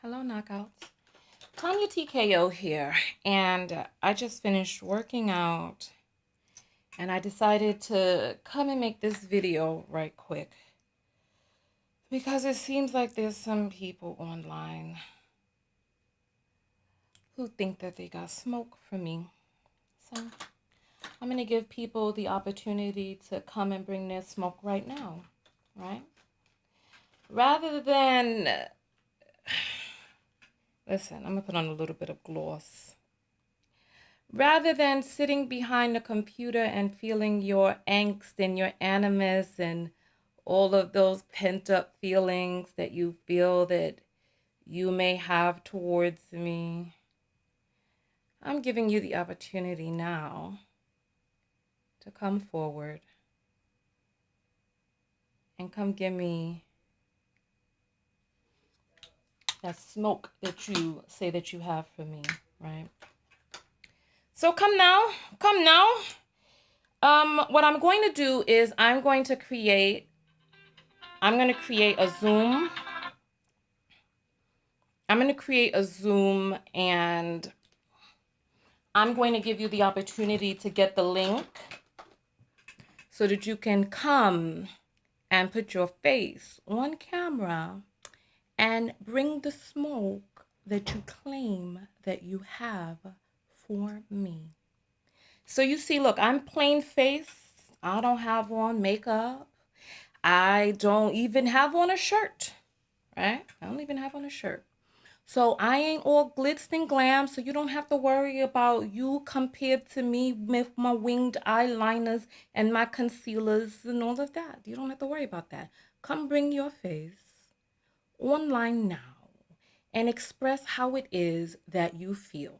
Hello, knockouts. Tonya Tko here, and I just finished working out, and I decided to come and make this video right quick because it seems like there's some people online who think that they got smoke from me. So I'm going to give people the opportunity to come and bring their smoke right now, right? Rather than... Listen, I'm going to put on a little bit of gloss. Rather than sitting behind the computer and feeling your angst and your animus and all of those pent-up feelings that you feel that you may have towards me, I'm giving you the opportunity now to come forward and come give me that smoke that you say that you have for me, right? So come now. What I'm going to do is I'm going to create a Zoom. I'm going to create a Zoom, and I'm going to give you the opportunity to get the link so that you can come and put your face on camera and bring the smoke that you claim that you have for me. So you see, look, I'm plain face. I don't have on makeup. I don't even have on a shirt, right? I don't even have on a shirt. So I ain't all glitz and glam, so you don't have to worry about you compared to me with my winged eyeliners and my concealers and all of that. You don't have to worry about that. Come bring your face online now and express how it is that you feel.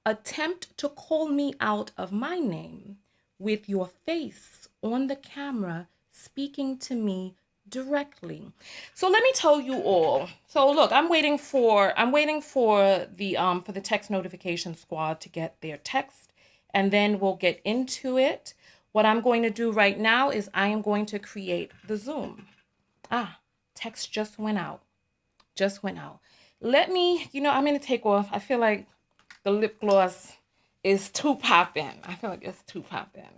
Attempt to call me out of my name with your face on the camera speaking to me directly. So let me tell you all. So look, I'm waiting for the text notification squad to get their text, and then we'll get into it. What I'm going to do right now is I am going to create the Zoom. Text just went out. Let me, I'm going to take off. I feel like the lip gloss is too poppin'. I feel like it's too poppin'.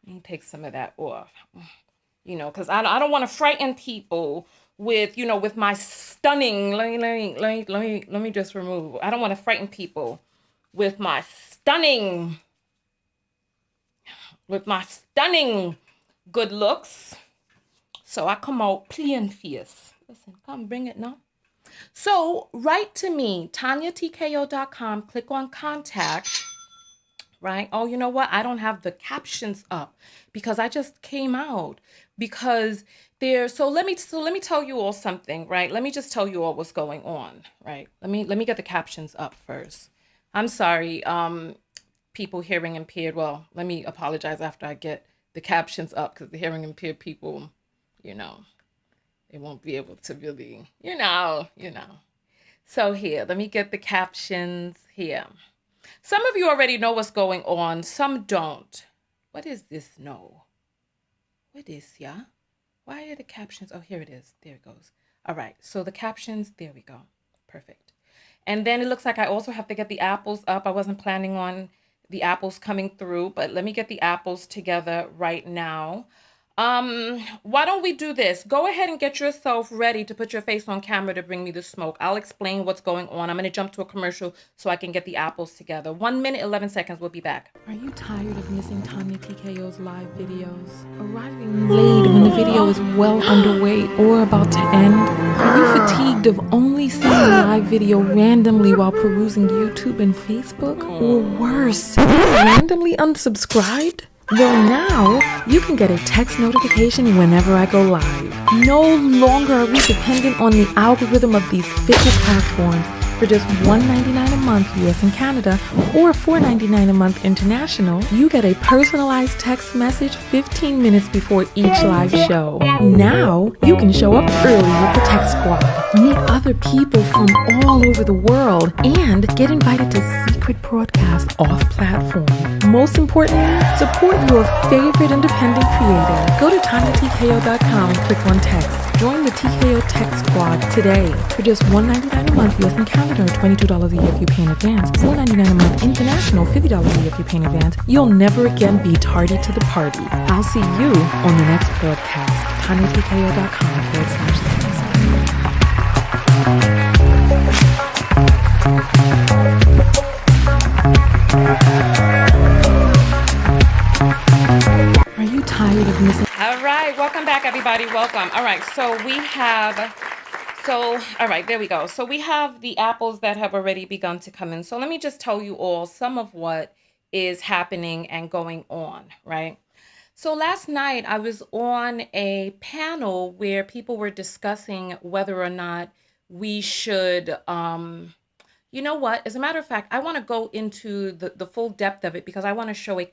Let me take some of that off. Because I don't want to frighten people with, with my stunning, let me just remove. I don't want to frighten people with my stunning good looks. So I come out plain fierce. Listen, come bring it now. So write to me, TonyaTko.com, click on contact, right? Oh, you know what? I don't have the captions up because I just came out because so let me tell you all something, right? Let me just tell you all what's going on, right? Let me get the captions up first. I'm sorry, people hearing impaired. Well, let me apologize after I get the captions up because the hearing impaired people, they won't be able to really, So here, let me get the captions here. Some of you already know what's going on. Some don't. What is this? No. What is, yeah? Why are the captions? Oh, here it is. There it goes. All right. So the captions, there we go. Perfect. And then it looks like I also have to get the apples up. I wasn't planning on the apples coming through, but let me get the apples together right now. Why don't we do this? Go ahead and get yourself ready to put your face on camera to bring me the smoke. I'll explain what's going on. I'm going to jump to a commercial so I can get the apples together. 1 minute, 11 seconds. We'll be back. Are you tired of missing Tonya Tko's live videos? Arriving late when the video is well underway or about to end? Are you fatigued of only seeing a live video randomly while perusing YouTube and Facebook? Or worse, randomly unsubscribed? Well, now you can get a text notification whenever I go live. No longer are we dependent on the algorithm of these fickle platforms For just $1.99 a month US and Canada, or $4.99 a month international, you get a personalized text message 15 minutes before each live show. Now, you can show up early with the Tech Squad, meet other people from all over the world, and get invited to secret broadcasts off-platform. Most importantly, support your favorite independent creator. Go to TonyaTko.com and click on text. Join the TKO Tech Squad today. For just $1.99 a month US and Canada, or $22 a year if you pay in advance, $4.99 a month international, $50 a year if you pay in advance, you'll never again be tardy to the party. I'll see you on the next broadcast. TonyaTko.com/text. Are you tired of missing? All right, welcome back, everybody. Welcome. All right, all right, there we go. So we have the apples that have already begun to come in. So let me just tell you all some of what is happening and going on, right? So last night I was on a panel where people were discussing whether or not we should, you know what? As a matter of fact, I want to go into the full depth of it because I want to show a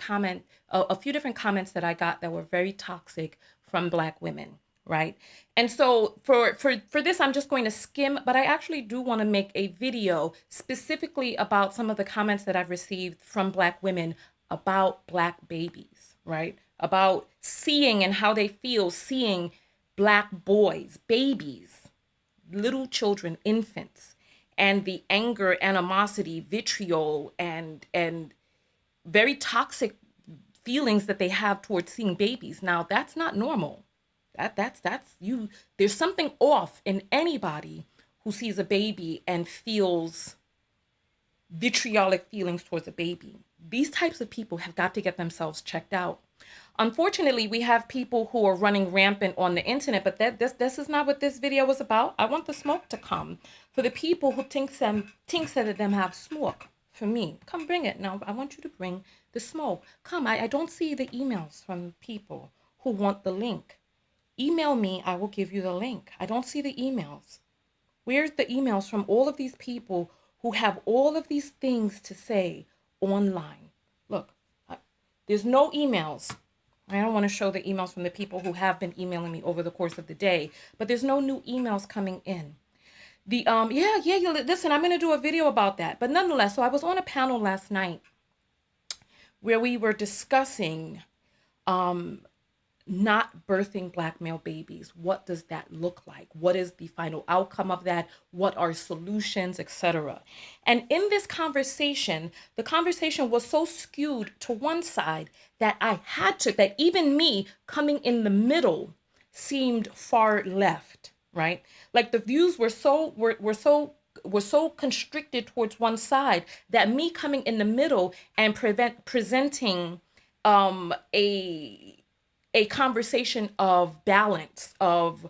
few different comments that I got that were very toxic from Black women, right? And so for this, I'm just going to skim, but I actually do want to make a video specifically about some of the comments that I've received from Black women about Black babies, right? About seeing and how they feel seeing Black boys, babies, little children, infants, and the anger, animosity, vitriol, and very toxic feelings that they have towards seeing babies. Now, that's not normal. That's you. There's something off in anybody who sees a baby and feels vitriolic feelings towards a baby. These types of people have got to get themselves checked out. Unfortunately, we have people who are running rampant on the internet, but this is not what this video was about. I want the smoke to come. For the people who thinks that them have smoke, for me, come bring it. Now, I want you to bring the smoke. Come, I don't see the emails from people who want the link. Email me, I will give you the link. I don't see the emails. Where's the emails from all of these people who have all of these things to say online? Look, there's no emails. I don't want to show the emails from the people who have been emailing me over the course of the day, but there's no new emails coming in. Listen, I'm going to do a video about that. But nonetheless, so I was on a panel last night where we were discussing not birthing Black male babies. What does that look like? What is the final outcome of that? What are solutions, etc.? And in this conversation, the conversation was so skewed to one side that that even me coming in the middle seemed far left, right? Like the views were so constricted towards one side that me coming in the middle and presenting a conversation of balance, of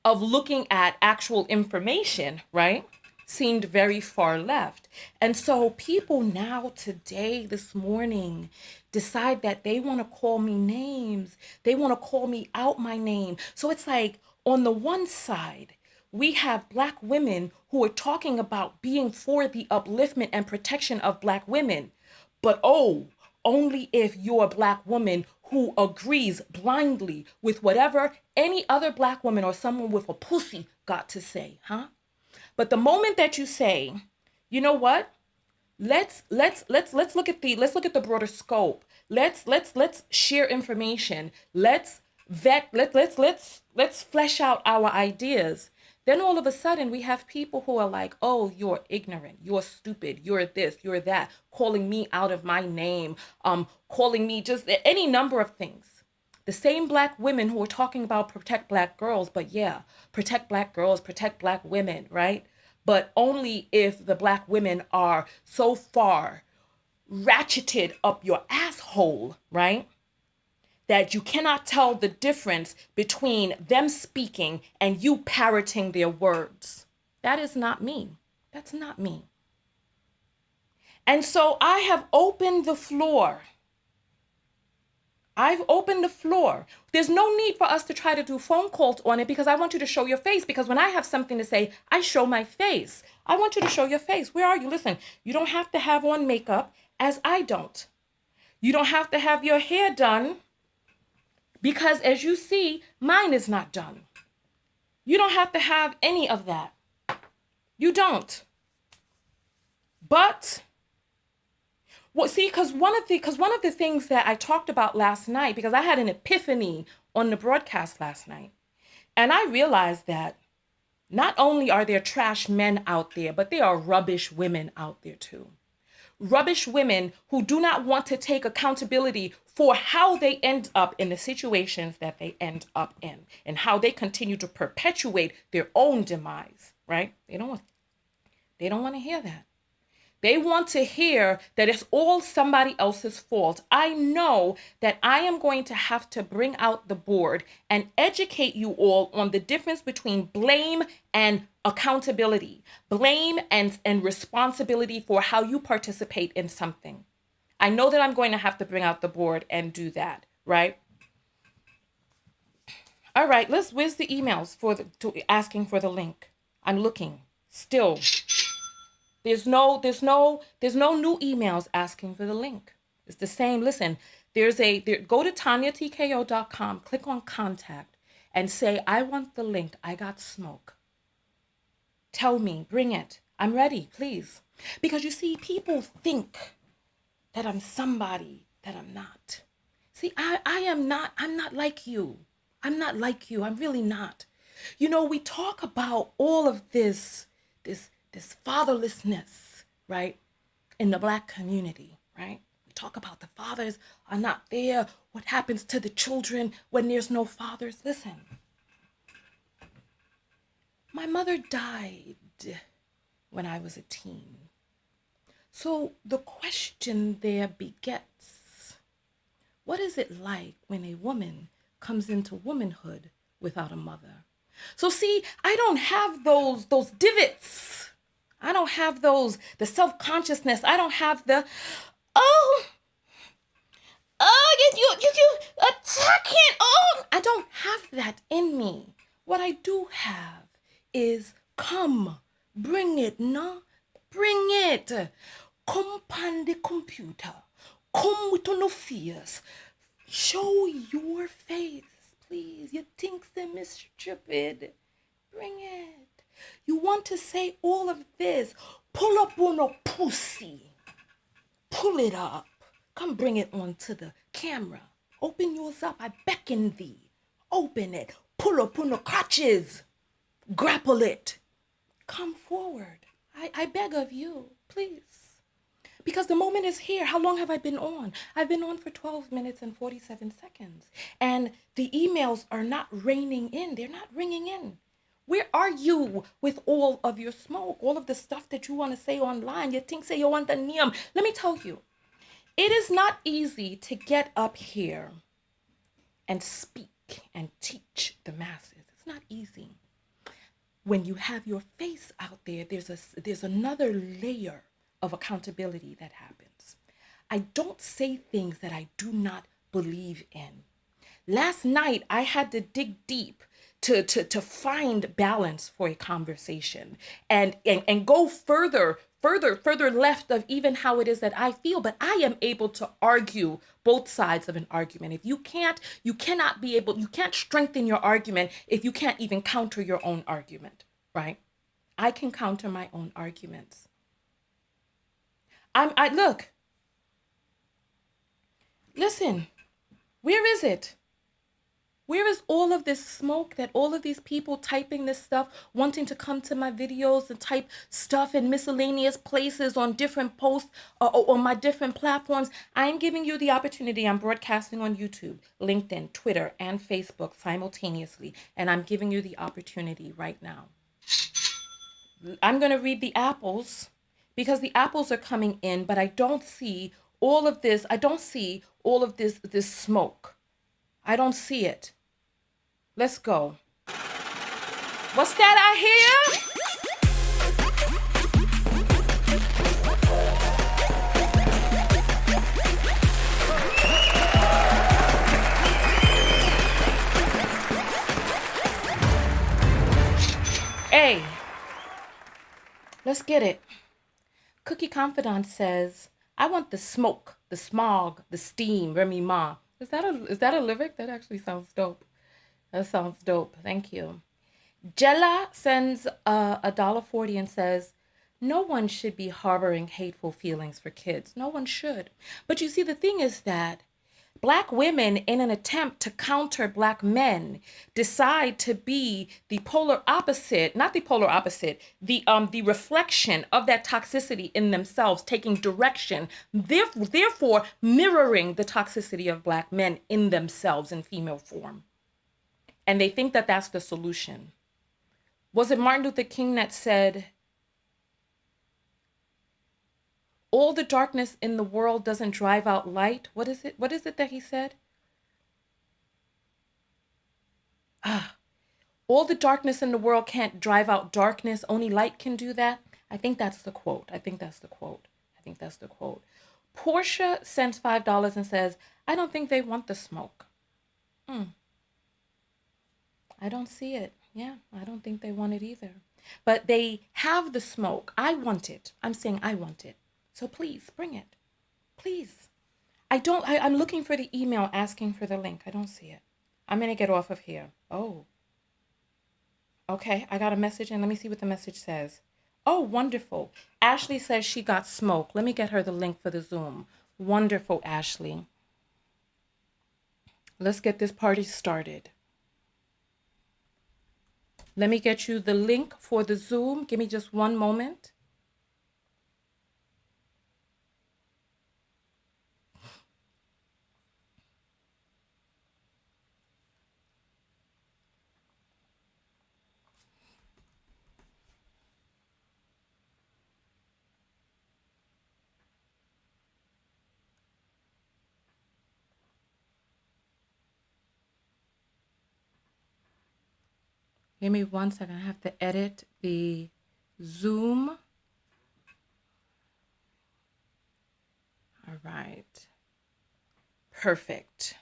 looking at actual information, right, seemed very far left. And so people now today, this morning, decide that they want to call me names. They want to call me out my name. So it's like on the one side, we have Black women who are talking about being for the upliftment and protection of Black women. But only if you're a Black woman who agrees blindly with whatever any other Black woman or someone with a pussy got to say, huh? But the moment that you say, you know what? Let's look at the broader scope. Let's share information. Let's flesh out our ideas. Then all of a sudden we have people who are like, oh, you're ignorant, you're stupid, you're this, you're that, calling me out of my name, calling me just any number of things. The same Black women who are talking about protect Black girls, but yeah, protect Black girls, protect Black women, right? But only if the Black women are so far ratcheted up your asshole, right, that you cannot tell the difference between them speaking and you parroting their words. That is not me. That's not me. And so I have opened the floor I've opened the floor. There's no need for us to try to do phone calls on it because I want you to show your face. Because when I have something to say, I show my face. I want you to show your face. Where are you? Listen, you don't have to have on makeup, as I don't. You don't have to have your hair done because, as you see, mine is not done. You don't have to have any of that. You don't. But well, see, because one of the things that I talked about last night, because I had an epiphany on the broadcast last night, and I realized that not only are there trash men out there, but there are rubbish women out there too. Rubbish women who do not want to take accountability for how they end up in the situations that they end up in and how they continue to perpetuate their own demise, right? They don't want to hear that. They want to hear that it's all somebody else's fault. I know that I am going to have to bring out the board and educate you all on the difference between blame and accountability, blame and responsibility for how you participate in something. I know that I'm going to have to bring out the board and do that, right? All right, where's the emails asking for the link? I'm looking still. There's no new emails asking for the link. It's the same. Listen, go to TonyaTko.com, click on contact and say, I want the link. I got smoke. Tell me, bring it. I'm ready, please. Because you see, people think that I'm somebody that I'm not. See, I'm not like you. I'm not like you. I'm really not. You know, we talk about all of this fatherlessness, right, in the Black community, right? We talk about the fathers are not there. What happens to the children when there's no fathers? Listen, my mother died when I was a teen. So the question there begets, what is it like when a woman comes into womanhood without a mother? So see, I don't have those divots. I don't have the self-consciousness. I don't have you attacking. I don't have that in me. What I do have is come, bring it, no? Bring it. Come on the computer. Come with no fears. Show your face, please. You think them is stupid. Bring it. You want to say all of this. Pull up on a pussy. Pull it up. Come bring it onto the camera. Open yours up. I beckon thee. Open it. Pull up on the crotches. Grapple it. Come forward. I beg of you, please. Because the moment is here. How long have I been on? I've been on for 12 minutes and 47 seconds. And the emails are not raining in. They're not ringing in. Where are you with all of your smoke, all of the stuff that you want to say online? You think say you want the name. Let me tell you, it is not easy to get up here and speak and teach the masses. It's not easy. When you have your face out there, there's another layer of accountability that happens. I don't say things that I do not believe in. Last night, I had to dig deep to find balance for a conversation and go further left of even how it is that I feel, but I am able to argue both sides of an argument. If you can't strengthen your argument if you can't even counter your own argument, right? I can counter my own arguments. Look, listen, where is it? Where is all of this smoke that all of these people typing this stuff, wanting to come to my videos and type stuff in miscellaneous places on different posts or on my different platforms? I'm giving you the opportunity. I'm broadcasting on YouTube, LinkedIn, Twitter, and Facebook simultaneously. And I'm giving you the opportunity right now. I'm going to read the apples because the apples are coming in, but I don't see all of this. I don't see all of this smoke. I don't see it. Let's go. What's that I hear? Let's get it. Cookie Confidant says, I want the smoke, the smog, the steam, Remy Ma. Is that a lyric? That actually sounds dope. That sounds dope. Thank you. Jella sends $1.40 and says, no one should be harboring hateful feelings for kids. No one should. But you see, the thing is that Black women, in an attempt to counter Black men, decide to be the polar opposite, not the polar opposite, the reflection of that toxicity in themselves, taking direction, therefore mirroring the toxicity of Black men in themselves in female form. And they think that that's the solution. Was it Martin Luther King that said, all the darkness in the world doesn't drive out light? What is it? What is it that he said? All the darkness in the world can't drive out darkness. Only light can do that. I think that's the quote. I think that's the quote. Portia sends $5 and says, I don't think they want the smoke. I don't see it. Yeah, I don't think they want it either. But they have the smoke. I want it. I'm saying I want it. So please bring it. Please. I'm looking for the email asking for the link. I don't see it. I'm going to get off of here. Oh. Okay, I got a message and let me see what the message says. Oh, wonderful. Ashley says she got smoke. Let me get her the link for the Zoom. Wonderful, Ashley. Let's get this party started. Let me get you the link for the Zoom. Give me just one moment. Give me 1 second. I have to edit the Zoom. All right. Perfect.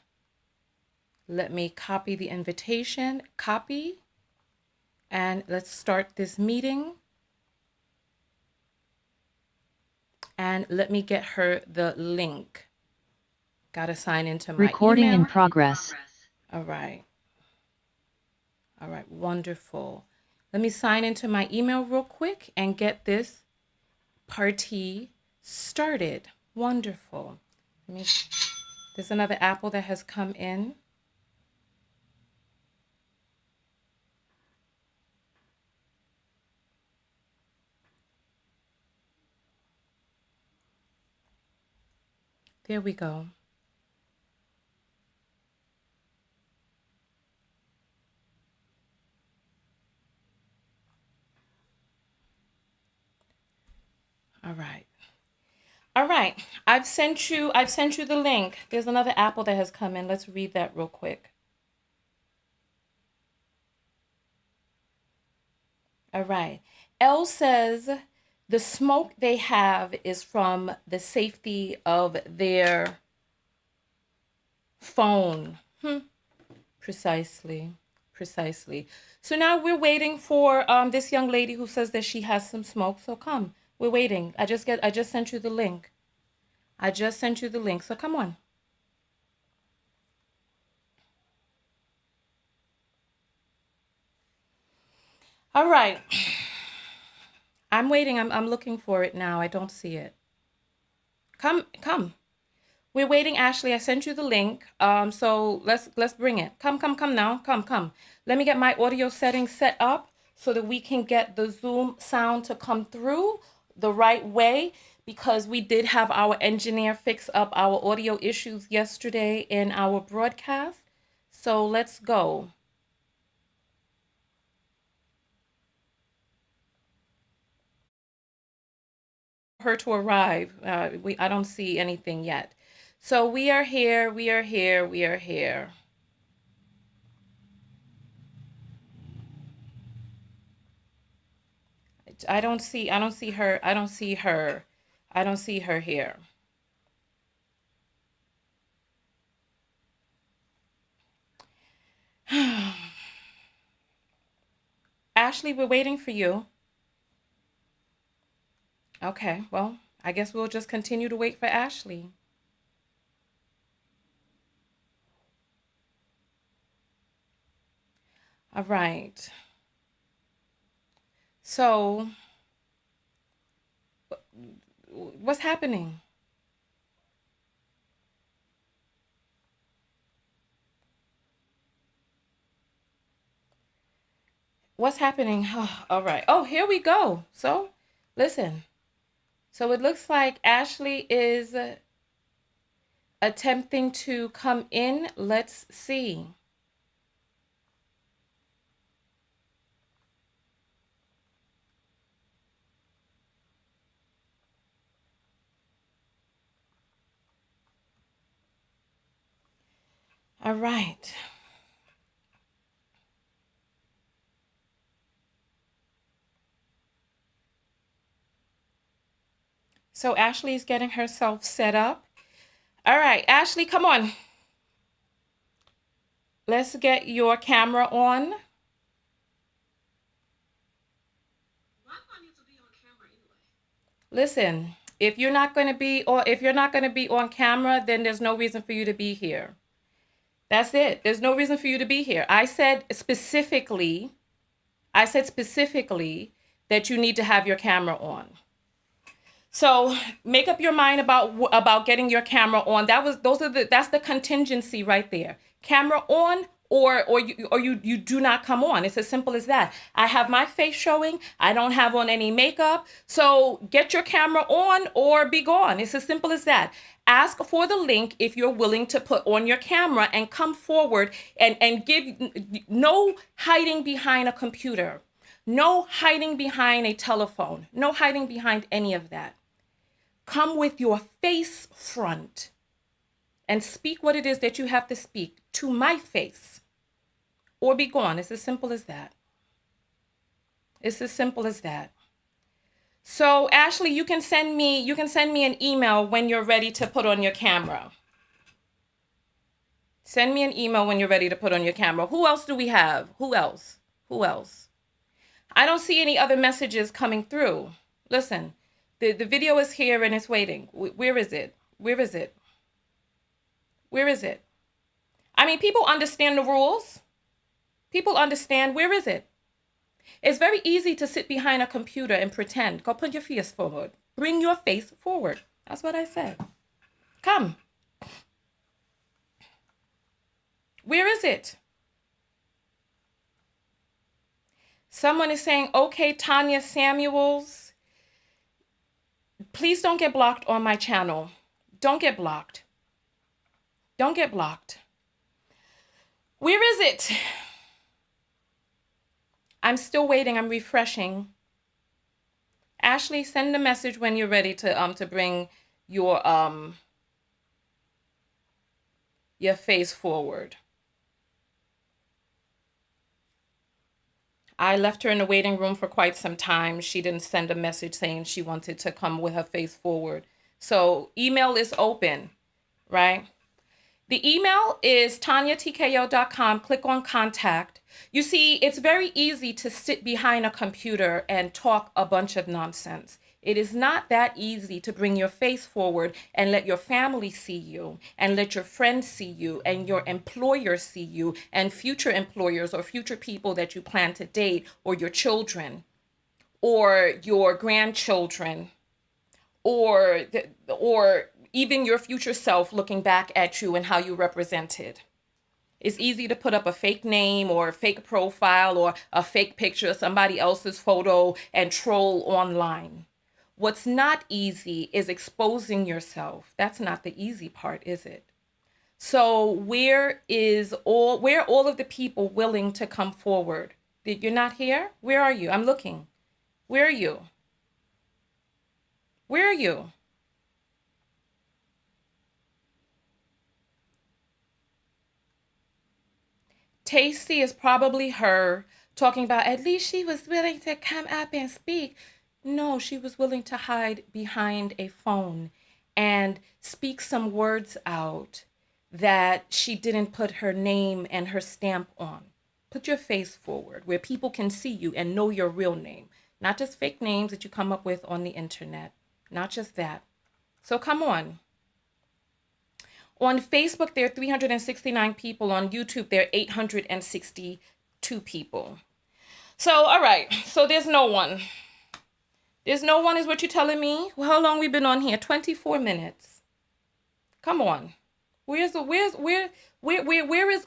Let me copy the invitation. Copy. And let's start this meeting. And let me get her the link. Gotta sign into my Recording email. in progress. All right. All right, wonderful. Let me sign into my email real quick and get this party started. Wonderful. There's another apple that has come in. There we go. All right. All right. I've sent you the link. There's another apple that has come in. Let's read that real quick. All right. L says the smoke they have is from the safety of their phone. Precisely. So now we're waiting for this young lady who says that she has some smoke. So come. We're waiting. I just sent you the link. So come on. All right. I'm waiting. I'm looking for it now. I don't see it. Come. We're waiting, Ashley. I sent you the link. So let's bring it. Come now. Come. Let me get my audio settings set up so that we can get the Zoom sound to come through the right way, because we did have our engineer fix up our audio issues yesterday in our broadcast. So let's go. Her to arrive. I don't see anything yet. So we are here. I don't see her. I don't see her here. Ashley, we're waiting for you. Okay, well, I guess we'll just continue to wait for Ashley. All right. So, what's happening? What's happening? All right. Oh, here we go. So, listen. So it looks like Ashley is attempting to come in. Let's see. All right. So Ashley's getting herself set up. All right, Ashley, come on. Let's get your camera on. Listen, if you're not going to be on camera, then there's no reason for you to be here. That's it. There's no reason for you to be here. I said specifically that you need to have your camera on. So make up your mind about getting your camera on. That's the contingency right there. Camera on, or you do not come on. It's as simple as that. I have my face showing. I don't have on any makeup. So get your camera on or be gone. It's as simple as that. Ask for the link if you're willing to put on your camera and come forward and give no hiding behind a computer. No hiding behind a telephone. No hiding behind any of that. Come with your face front and speak what it is that you have to speak to my face or be gone. It's as simple as that. It's as simple as that. So Ashley, you can send me an email when you're ready to put on your camera. Send me an email when you're ready to put on your camera. Who else do we have? Who else? Who else? I don't see any other messages coming through. Listen, the video is here and it's waiting. Where is it? Where is it? Where is it? I mean, people understand the rules. People understand. Where is it? It's very easy to sit behind a computer and pretend. Go put your face forward. Bring your face forward. That's what I said. Come. Where is it? Someone is saying, okay, Tonya Samuels, please don't get blocked on my channel. Don't get blocked. Don't get blocked. Where is it? I'm still waiting. I'm refreshing. Ashley, send a message when you're ready to bring your face forward. I left her in the waiting room for quite some time. She didn't send a message saying she wanted to come with her face forward. So email is open, right? The email is tonyatko.com. Click on contact. You see, it's very easy to sit behind a computer and talk a bunch of nonsense. It is not that easy to bring your face forward and let your family see you and let your friends see you and your employer see you and future employers or future people that you plan to date or your children or your grandchildren or even your future self looking back at you and how you represented. It's easy to put up a fake name or a fake profile or a fake picture of somebody else's photo and troll online. What's not easy is exposing yourself. That's not the easy part, is it? So where are all of the people willing to come forward? Did you're not here? Where are you? I'm looking. Where are you? Where are you? Tasty is probably her talking about at least she was willing to come up and speak. No, she was willing to hide behind a phone and speak some words out that she didn't put her name and her stamp on. Put your face forward where people can see you and know your real name. Not just fake names that you come up with on the internet. Not just that. So come on. On Facebook, there are 369 people. On YouTube, there are 862 people. So, all right. So there's no one. There's no one is what you're telling me? Well, how long we been on here? 24 minutes. Come on. Where is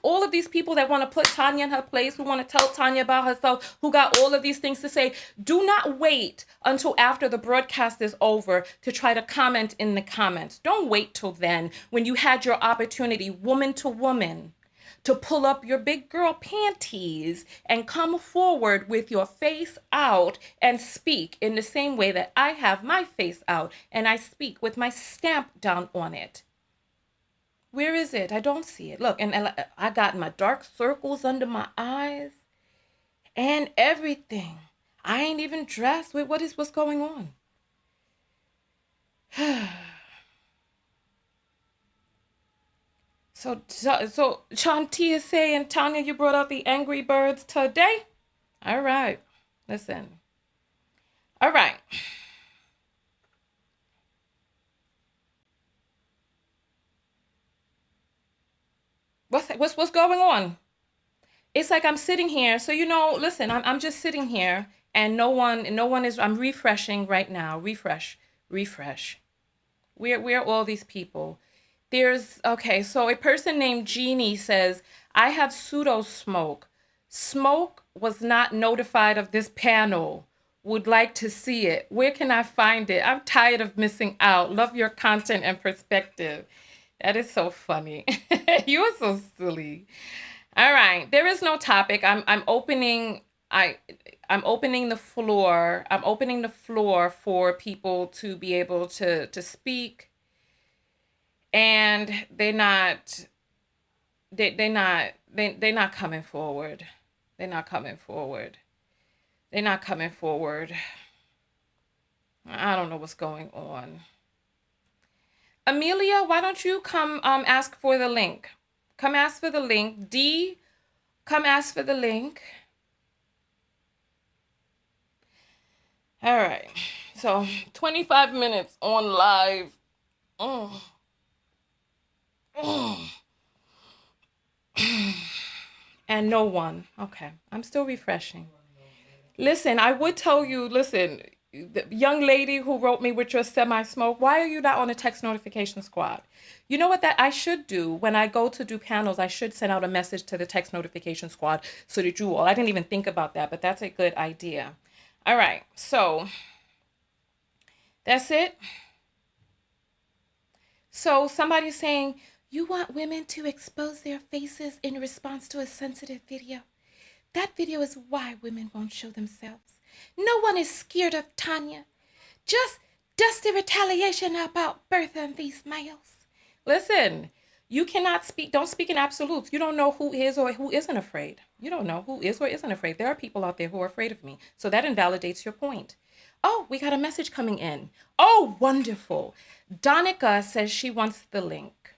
all of these people that want to put Tonya in her place, who want to tell Tonya about herself, who got all of these things to say? Do not wait until after the broadcast is over to try to comment in the comments. Don't wait till then, when you had your opportunity, woman to woman, to pull up your big girl panties and come forward with your face out and speak in the same way that I have my face out and I speak with my stamp down on it. Where is it? I don't see it. Look, and I got my dark circles under my eyes and everything. I ain't even dressed. Wait, what's going on? So Shanti is saying, Tonya, you brought out the Angry Birds today? All right. Listen. All right. What's going on? It's like I'm sitting here. So, listen, I'm just sitting here and no one is, I'm refreshing right now. Refresh. Where are all these people? Okay, so a person named Jeannie says, I have pseudo smoke. Smoke was not notified of this panel. Would like to see it. Where can I find it? I'm tired of missing out. Love your content and perspective. That is so funny. You are so silly. All right. There is no topic. I'm opening the floor. I'm opening the floor for people to be able to speak. And they're not coming forward. They're not coming forward. I don't know what's going on. Amelia, why don't you come ask for the link? Come ask for the link. D, come ask for the link. All right. So 25 minutes on live. And no one. Okay. I'm still refreshing. Listen, I would tell you, listen, the young lady who wrote me with your semi-smoke, why are you not on a text notification squad? You know what that I should do when I go to do panels? I should send out a message to the text notification squad so that you all, I didn't even think about that, but that's a good idea. All right, so that's it. So somebody's saying, you want women to expose their faces in response to a sensitive video? That video is why women won't show themselves. No one is scared of Tonya. Just dusty retaliation about birthing these males. Listen, you cannot speak, don't speak in absolutes. You don't know who is or who isn't afraid. You don't know who is or isn't afraid. There are people out there who are afraid of me. So that invalidates your point. Oh, we got a message coming in. Oh, wonderful. Donica says she wants the link.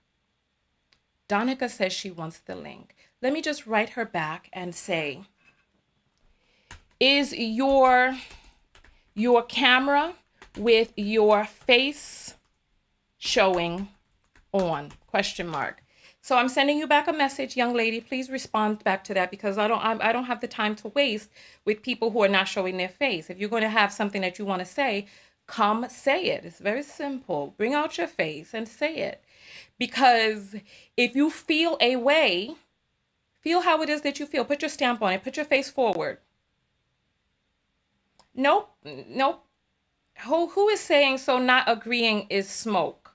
Donica says she wants the link. Let me just write her back and say, is your camera with your face showing on? Question mark. So I'm sending you back a message, young lady. Please respond back to that, because I don't have the time to waste with people who are not showing their face. If you're going to have something that you want to say, come say it. It's very simple. Bring out your face and say it. Because if you feel a way, feel how it is that you feel. Put your stamp on it. Put your face forward. Nope. Who is saying so not agreeing is smoke?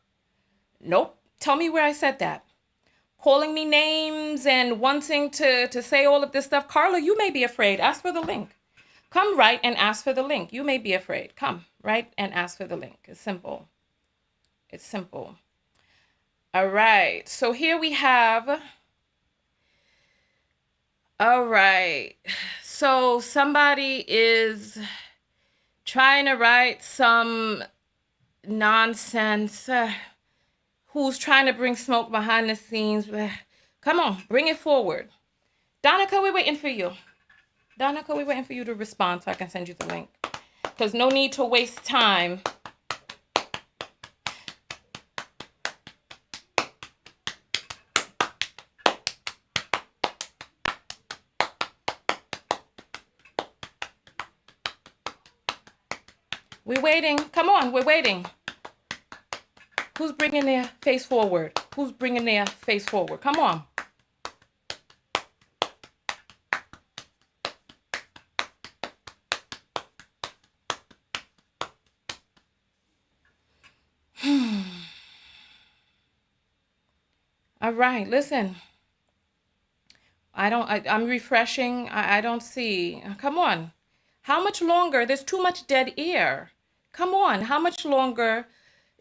Nope. Tell me where I said that. Calling me names and wanting to say all of this stuff. Carla, you may be afraid. Ask for the link. Come right and ask for the link. You may be afraid. Come right and ask for the link. It's simple. It's simple. All right. So here we have. All right. So somebody is trying to write some nonsense. Who's trying to bring smoke behind the scenes. Come on, bring it forward. Donica, we're waiting for you. Donica, we're waiting for you to respond so I can send you the link. because no need to waste time. We're waiting. Come on, we're waiting. Who's bringing their face forward? Who's bringing their face forward? Come on. All right, listen. I'm refreshing. I don't see. Come on. How much longer? There's too much dead air. Come on. How much longer?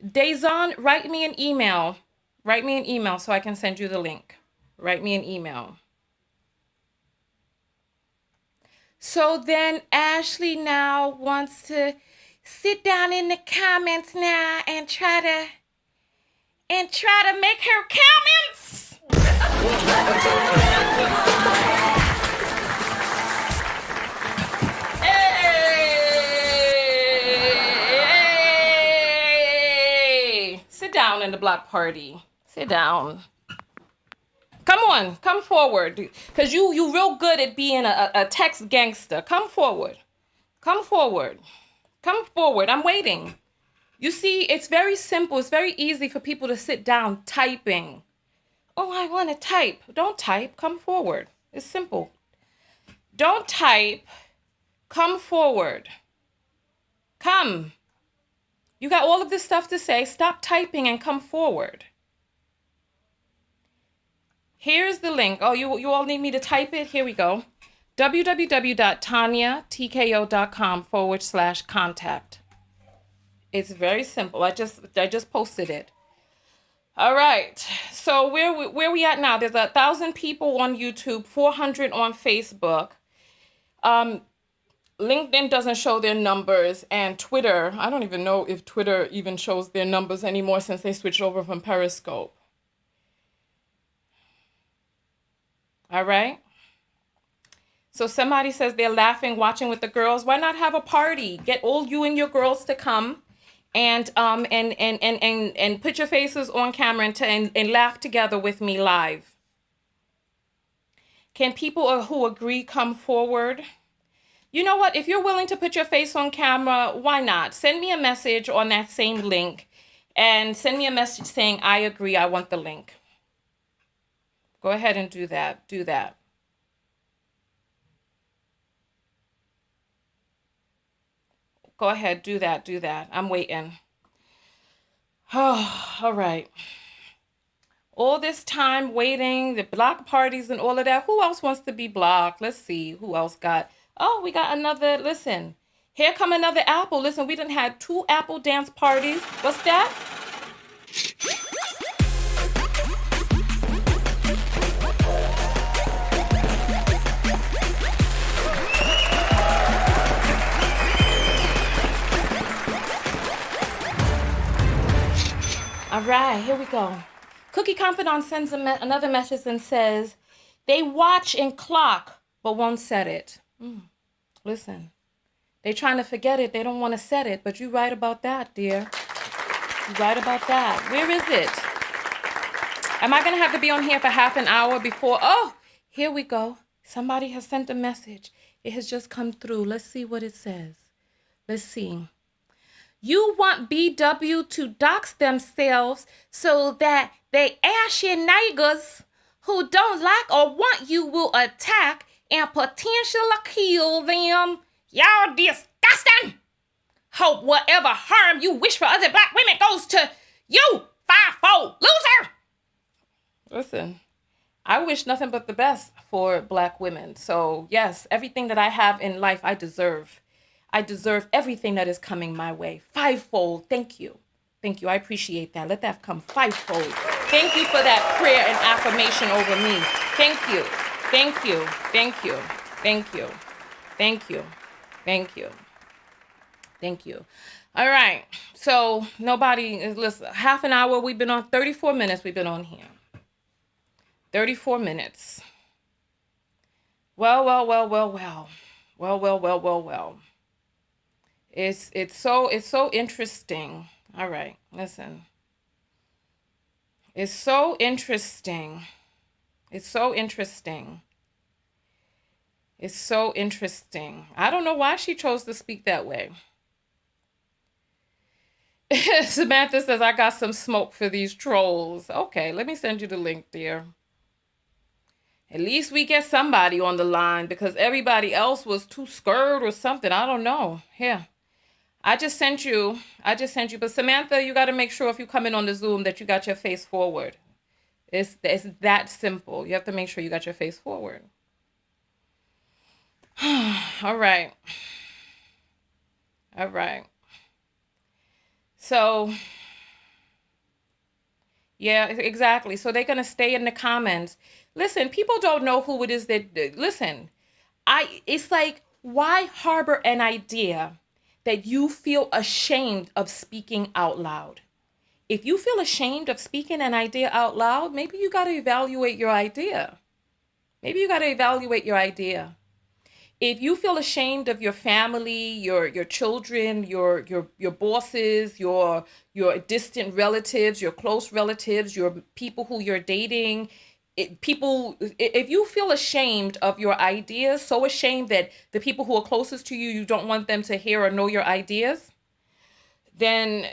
Dazon, write me an email. Write me an email so I can send you the link. Write me an email. So then Ashley now wants to sit down in the comments now and try to make her comments. Hey, sit down in the block party. Sit down. Come on, come forward, because you real good at being a text gangster. Come forward. Come forward. Come forward. I'm waiting. You see, it's very simple. It's very easy for people to sit down typing. Oh, I want to type. Don't type. Come forward. It's simple. Don't type. Come forward. Come. You got all of this stuff to say. Stop typing and come forward. Here's the link. Oh, you all need me to type it? Here we go. www.tonyatko.com/contact. It's very simple. I just posted it. All right. So where we at now? There's 1,000 people on YouTube, 400 on Facebook. LinkedIn doesn't show their numbers, and Twitter, I don't even know if Twitter even shows their numbers anymore since they switched over from Periscope. All right. So somebody says they're laughing, watching with the girls. Why not have a party? Get all you and your girls to come and put your faces on camera and laugh together with me live. Can people who agree come forward? You know what? If you're willing to put your face on camera, why not? Send me a message on that same link and send me a message saying, I agree, I want the link. Go ahead and do that. Do that. Go ahead, do that, do that. I'm waiting. Oh, all right. All this time waiting, the block parties and all of that. Who else wants to be blocked? Let's see. Who else got? Oh, we got another. Listen, here come another Apple. Listen, we done had 2 Apple dance parties. What's that? All right, here we go. Cookie Confidant sends another message and says, they watch and clock, but won't set it. Listen, they trying to forget it. They don't want to set it, but you right about that, dear. You right about that. Where is it? Am I going to have to be on here for half an hour before? Oh, here we go. Somebody has sent a message. It has just come through. Let's see what it says. Let's see. You want BW to dox themselves so that they ashy niggas who don't like or want you will attack and potentially kill them. Y'all disgusting. Hope whatever harm you wish for other black women goes to you, 5-fold loser. Listen, I wish nothing but the best for black women. So yes, everything that I have in life, I deserve. I deserve everything that is coming my way. 5-fold. Thank you. Thank you. I appreciate that. Let that come 5-fold. Thank you for that prayer and affirmation over me. Thank you. Thank you. Thank you. Thank you. Thank you. Thank you. Thank you. All right. So nobody is listening. Half an hour. We've been on 34 minutes. We've been on here. 34 minutes. Well. It's so interesting. All right, listen. It's so interesting. It's so interesting. It's so interesting. I don't know why she chose to speak that way. Samantha says, I got some smoke for these trolls. Okay, let me send you the link, dear. At least we get somebody on the line because everybody else was too scared or something. I don't know. Here. I just sent you. But Samantha, you got to make sure if you come in on the Zoom that you got your face forward. It's that simple. You have to make sure you got your face forward. All right. All right. So, yeah, exactly. So they're going to stay in the comments. Listen, people don't know who it is that, listen, it's like, why harbor an idea that you feel ashamed of speaking out loud? If you feel ashamed of speaking an idea out loud, maybe you got to evaluate your idea. Maybe you got to evaluate your idea. If you feel ashamed of your family, your children, your bosses, your distant relatives, your close relatives, your people who you're dating, if you feel ashamed of your ideas, so ashamed that the people who are closest to you, you don't want them to hear or know your ideas, then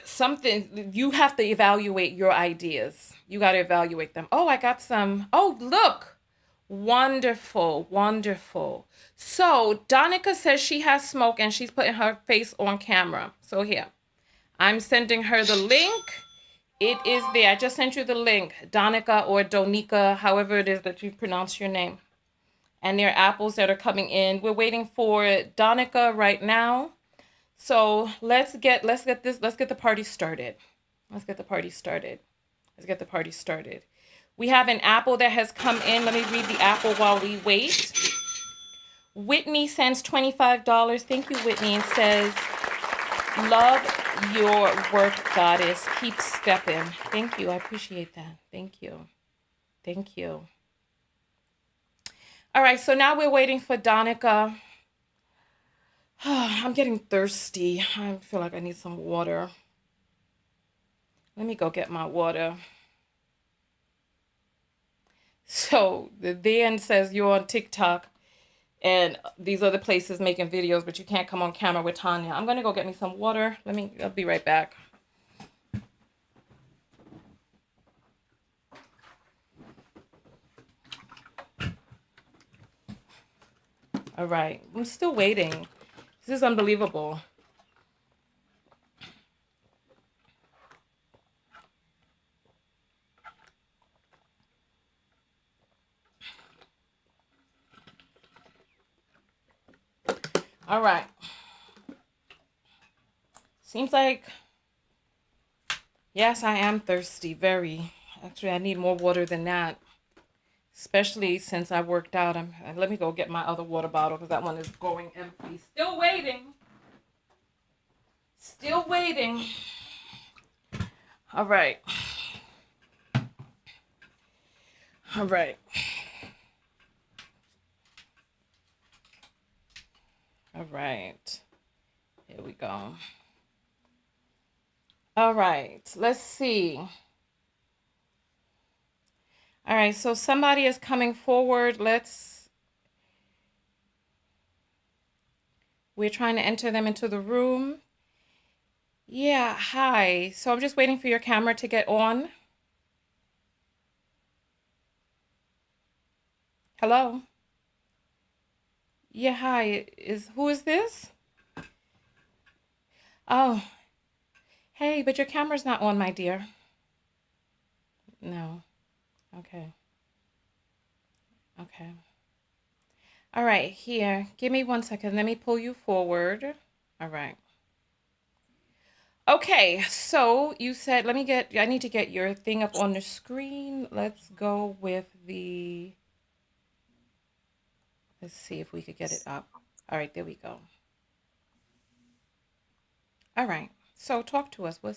something, you have to evaluate your ideas. You got to evaluate them. Oh, I got some. Oh, look. Wonderful, wonderful. So Donica says she has smoke and she's putting her face on camera. So here, I'm sending her the link. It is there. I just sent you the link. Donica or Donika, however it is that you pronounce your name. And there are apples that are coming in. We're waiting for Donica right now. So let's get the party started. Let's get the party started. Let's get the party started. We have an apple that has come in. Let me read the apple while we wait. Whitney sends $25. Thank you, Whitney, and says, love your work, goddess. Keep stepping. Thank you. I appreciate that. Thank you. Thank you. All right, so now we're waiting for Donica. I'm getting thirsty. I feel like I need some water. Let me go get my water. So the Dan says you're on TikTok and these other places making videos, but you can't come on camera with Tonya. I'm gonna go get me some water. I'll be right back. All right, I'm still waiting. This is unbelievable. All right. Seems like, yes, I am thirsty, very. Actually, I need more water than that, especially since I worked out. Let me go get my other water bottle because that one is going empty. Still waiting. Still waiting. All right. All right. All right. Here we go. All right. Let's see. All right. So somebody is coming forward. We're trying to enter them into the room. Yeah. Hi. So I'm just waiting for your camera to get on. Hello. Yeah. Hi. Who is this? Oh. Hey, but your camera's not on, my dear. No. Okay. Okay. All right, here. Give me 1 second. Let me pull you forward. All right. Okay, so you said, I need to get your thing up on the screen. Let's go with let's see if we could get it up. All right, there we go. All right. So talk to us. All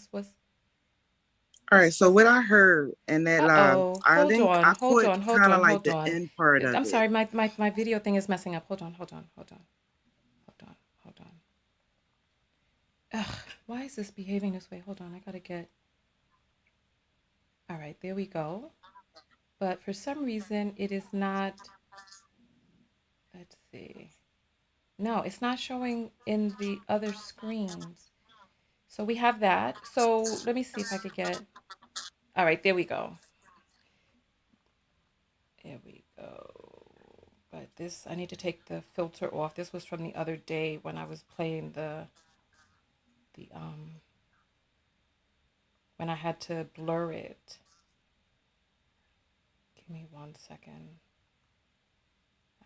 right, so what I heard in that live, Uh-oh. I Hold think on. I Hold caught on. Hold kind of on. like Hold the on. end part of I'm it. sorry. My video thing is messing up. Hold on. Hold on. Hold on. Hold on. Hold on. Hold on. Ugh, why is this behaving this way? Hold on, I gotta get. All right, there we go. But for some reason, it is not. Let's see. No, it's not showing in the other screens. So we have that. So let me see if I could get. All right, there we go. There we go. But this, I need to take the filter off. This was from the other day when I was playing the when I had to blur it. Give me 1 second.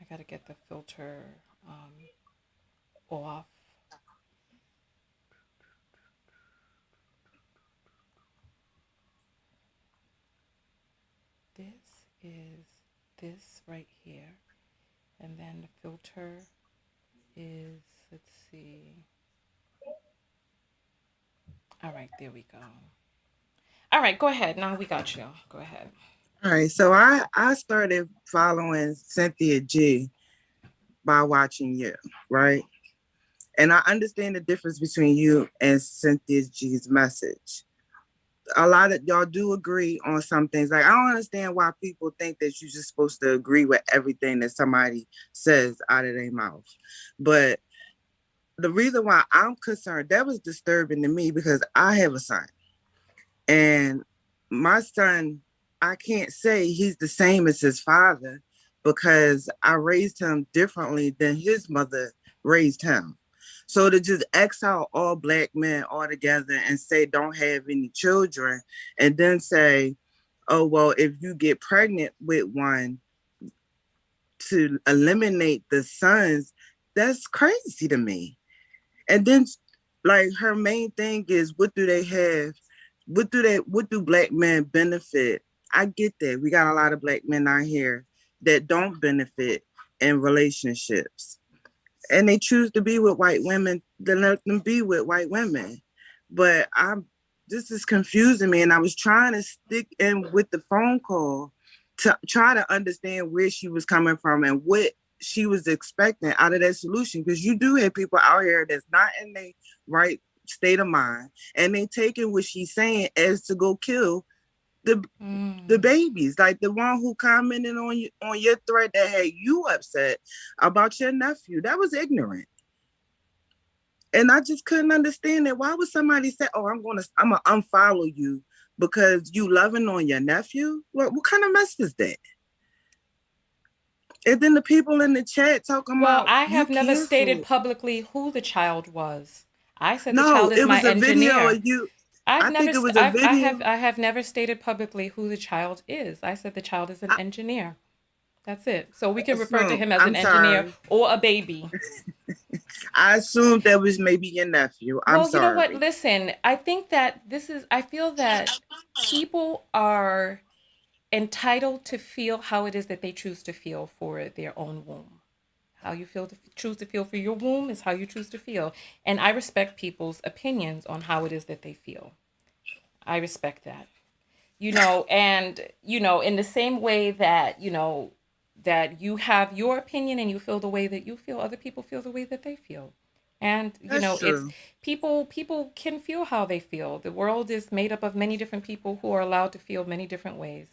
I gotta get the filter off. This is this right here. And then the filter is, let's see. All right, there we go. All right, go ahead. Now we got you. Go ahead. All right, so I started following Cynthia G by watching you, right? And I understand the difference between you and Cynthia G's message. A lot of y'all do agree on some things. Like I don't understand why people think that you're just supposed to agree with everything that somebody says out of their mouth. But the reason why I'm concerned, that was disturbing to me because I have a son. And my son, I can't say he's the same as his father because I raised him differently than his mother raised him. So to just X out all black men altogether and say don't have any children, and then say, oh, well, if you get pregnant with one to eliminate the sons, that's crazy to me. And then like her main thing is what do they have, what do black men benefit? I get that we got a lot of black men out here that don't benefit in relationships and they choose to be with white women, then let them be with white women. But I'm this is confusing me, and I was trying to stick in with the phone call to try to understand where she was coming from and what she was expecting out of that solution. Because you do have people out here that's not in their right state of mind, and they taking what she's saying as to go kill the the Mm. babies, like the one who commented on your thread that had you upset about your nephew. That was ignorant. And I just couldn't understand that. Why would somebody say, "Oh, I'm gonna unfollow you because you loving on your nephew"? What kind of mess is that? And then the people in the chat talking Well, about I you have never stated canceled. publicly who the child was. I said the No, child is it my was a video engineer. of you. I've I never, think it st- was a video. I have never stated publicly who the child is. I said the child is an I engineer. That's it. So we can refer to assume. him as an I'm engineer sorry. or a baby. I assumed that was maybe your nephew. I'm Well, you know what? sorry. Listen, I think that I feel that people are entitled to feel how it is that they choose to feel for their own womb. How you choose to feel for your womb is how you choose to feel. And I respect people's opinions on how it is that they feel. I respect that. And in the same way that that you have your opinion and you feel the way that you feel, other people feel the way that they feel. And That's it's true. people can feel how they feel. The world is made up of many different people who are allowed to feel many different ways.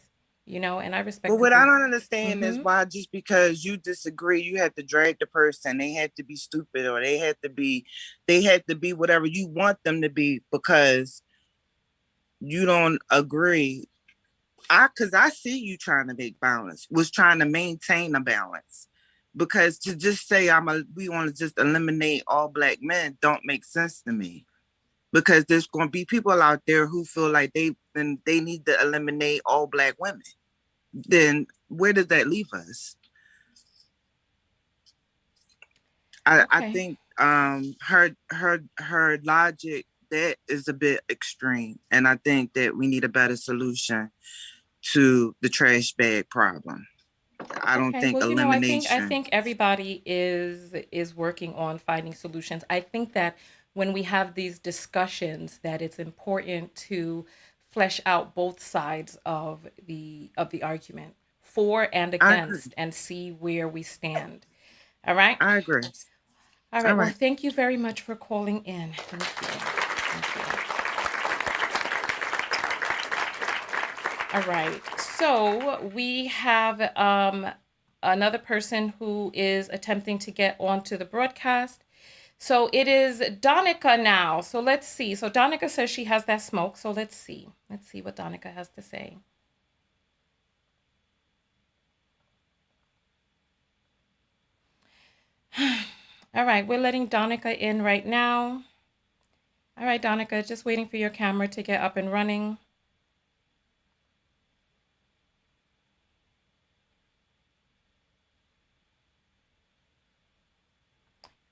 And I But respect what I people's. don't understand is Mhm. why just because you disagree, you have to drag the person. They had to be stupid or they had to be whatever you want them to be because you don't agree. Cause I see you trying to make balance, was trying to maintain a balance. Because to just say we want to just eliminate all black men don't make sense to me. Because there's gonna be people out there who feel like they need to eliminate all black women. Then where does that leave us? I Okay. think her logic that is a bit extreme, and I think that we need a better solution to the trash bag problem. I don't Okay. think Well, I elimination. think everybody is working on finding solutions. I think that when we have these discussions, that it's important to flesh out both sides of the argument, for and I agree. against, and see where we stand. All right. I agree. All All right. Well, right. thank you very much for calling in. Thank you. All right. So we have another person who is attempting to get onto the broadcast. So it is Donica now. So let's see. So Donica says she has that smoke. So let's see. Let's see what Donica has to say. All right. We're letting Donica in right now. All right, Donica, just waiting for your camera to get up and running.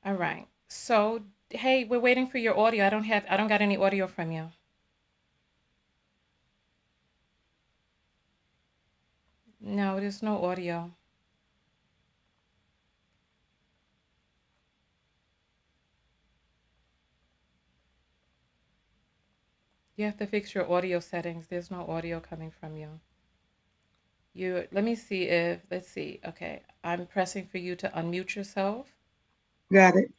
All right. So, hey, we're waiting for your audio. I don't got any audio from you. No, there's no audio. You have to fix your audio settings. There's no audio coming from you. Let me see let's see. Okay. I'm pressing for you to unmute yourself. Got it.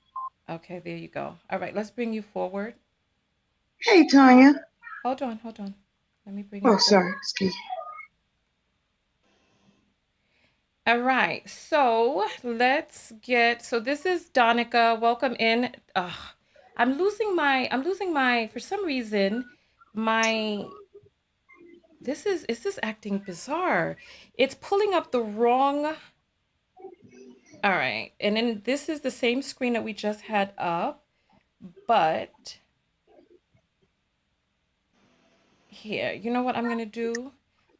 Okay, there you go. All right, let's bring you forward. Hey, Tonya. Hold on, hold on. Let me bring you Oh, forward. sorry. Excuse me. All right, so so this is Donica. Welcome in. I'm losing my, for some reason, my, is this acting bizarre? It's pulling up the wrong, all right. And then this is the same screen that we just had up, but here, you know what I'm gonna do?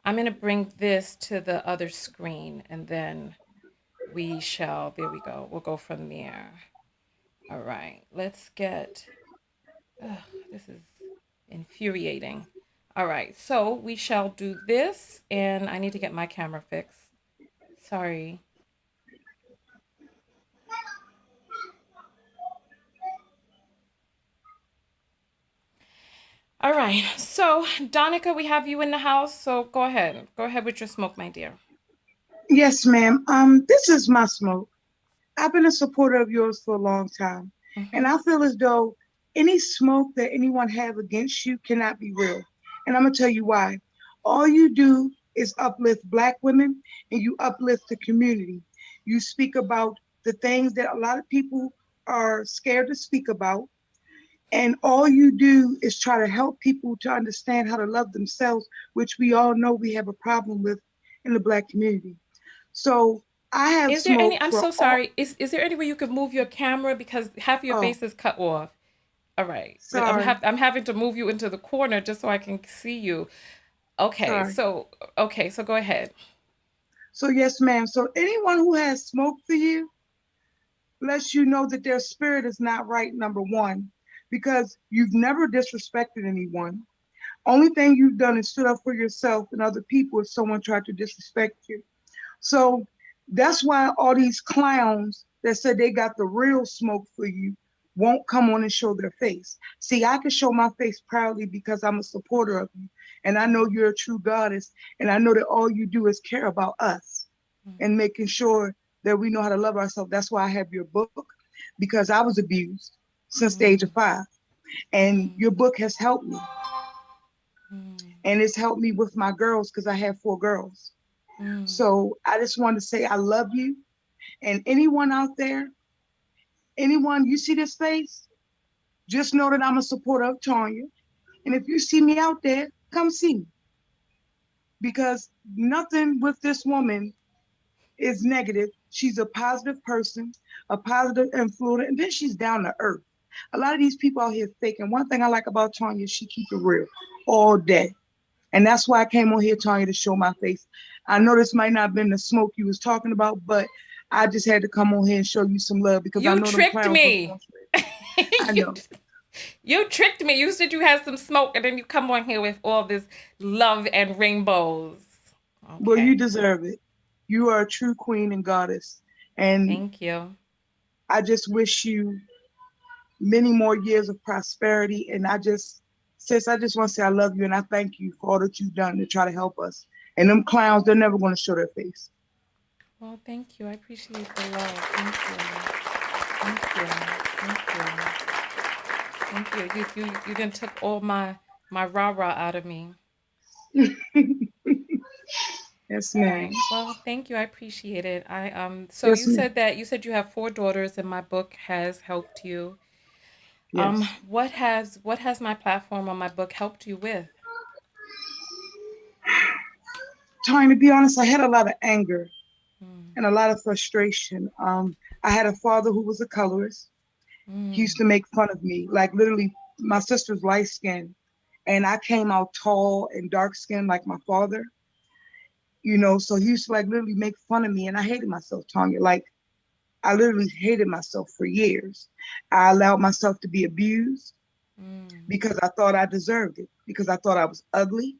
I'm gonna bring this to the other screen and then there we go. We'll go from there. All right, let's get, ugh, this is infuriating. All right, so we shall do this, and I need to get my camera fixed. Sorry. All right, so Donica, we have you in the house, so go ahead. Go ahead with your smoke, my dear. Yes, ma'am. This is my smoke. I've been a supporter of yours for a long time, and Mm-hmm. I feel as though any smoke that anyone have against you cannot be real. And I'm gonna tell you why. All you do is uplift Black women, and you uplift the community. You speak about the things that a lot of people are scared to speak about, and all you do is try to help people to understand how to love themselves, which we all know we have a problem with in the Black community. So I have Is there any, smoke I'm for so all. sorry. Is there any way you could move your camera because half your Oh, face is cut off? All right. sorry, I'm having to move you into the corner just so I can see you. sorry. Okay, so go ahead. So yes, ma'am. So anyone who has smoke for you lets you know that their spirit is not right, number one, because you've never disrespected anyone. Only thing you've done is stood up for yourself and other people if someone tried to disrespect you. So that's why all these clowns that said they got the real smoke for you won't come on and show their face. See, I can show my face proudly because I'm a supporter of you. And I know you're a true goddess. And I know that all you do is care about us and making sure that we know how to love ourselves. That's why I have your book, because I was abused since the age of Mm, 5. And mm, your book has helped me. mm, And it's helped me with my girls because I have 4 girls. mm. So I just want to say I love you. And anyone out there, anyone you see this face, just know that I'm a supporter of Tonya. And if you see me out there, come see me. Because nothing with this woman is negative. She's a positive person, a positive influence, and then she's down to earth. A lot of these people out here fake. And one thing I like about Tonya is she keep it real all day. And that's why I came on here, Tonya, to show my face. I know this might not have been the smoke you was talking about, but I just had to come on here and show you some love because I You know them tricked clowns don't me. want you. I you, know. you tricked me. You said you had some smoke, and then you come on here with all this love and rainbows. Well, you Okay. deserve it. You are a true queen and goddess. And Thank you. I just wish you many more years of prosperity. And sis, I just want to say I love you and I thank you for all that you've done to try to help us. And them clowns, they're never going to show their face. Well, thank you. I appreciate the love. Thank you. Thank you. Thank you. Thank you. You done took all my rah-rah out of me. Yes, All ma'am. right. Well, thank you. I appreciate it. So Yes, you ma'am. said that you have four daughters and my book has helped you. Yes. What has my platform on my book helped you with? Trying to be honest, I had a lot of anger Mm, and a lot of frustration. I had a father who was a colorist. He used mm, to make fun of me, like literally. My sister's light skinned, and I came out tall and dark skinned like my father. So he used to like literally make fun of me, and I hated myself, Tanya. Like I literally hated myself for years. I allowed myself to be abused mm, because I thought I deserved it, because I thought I was ugly.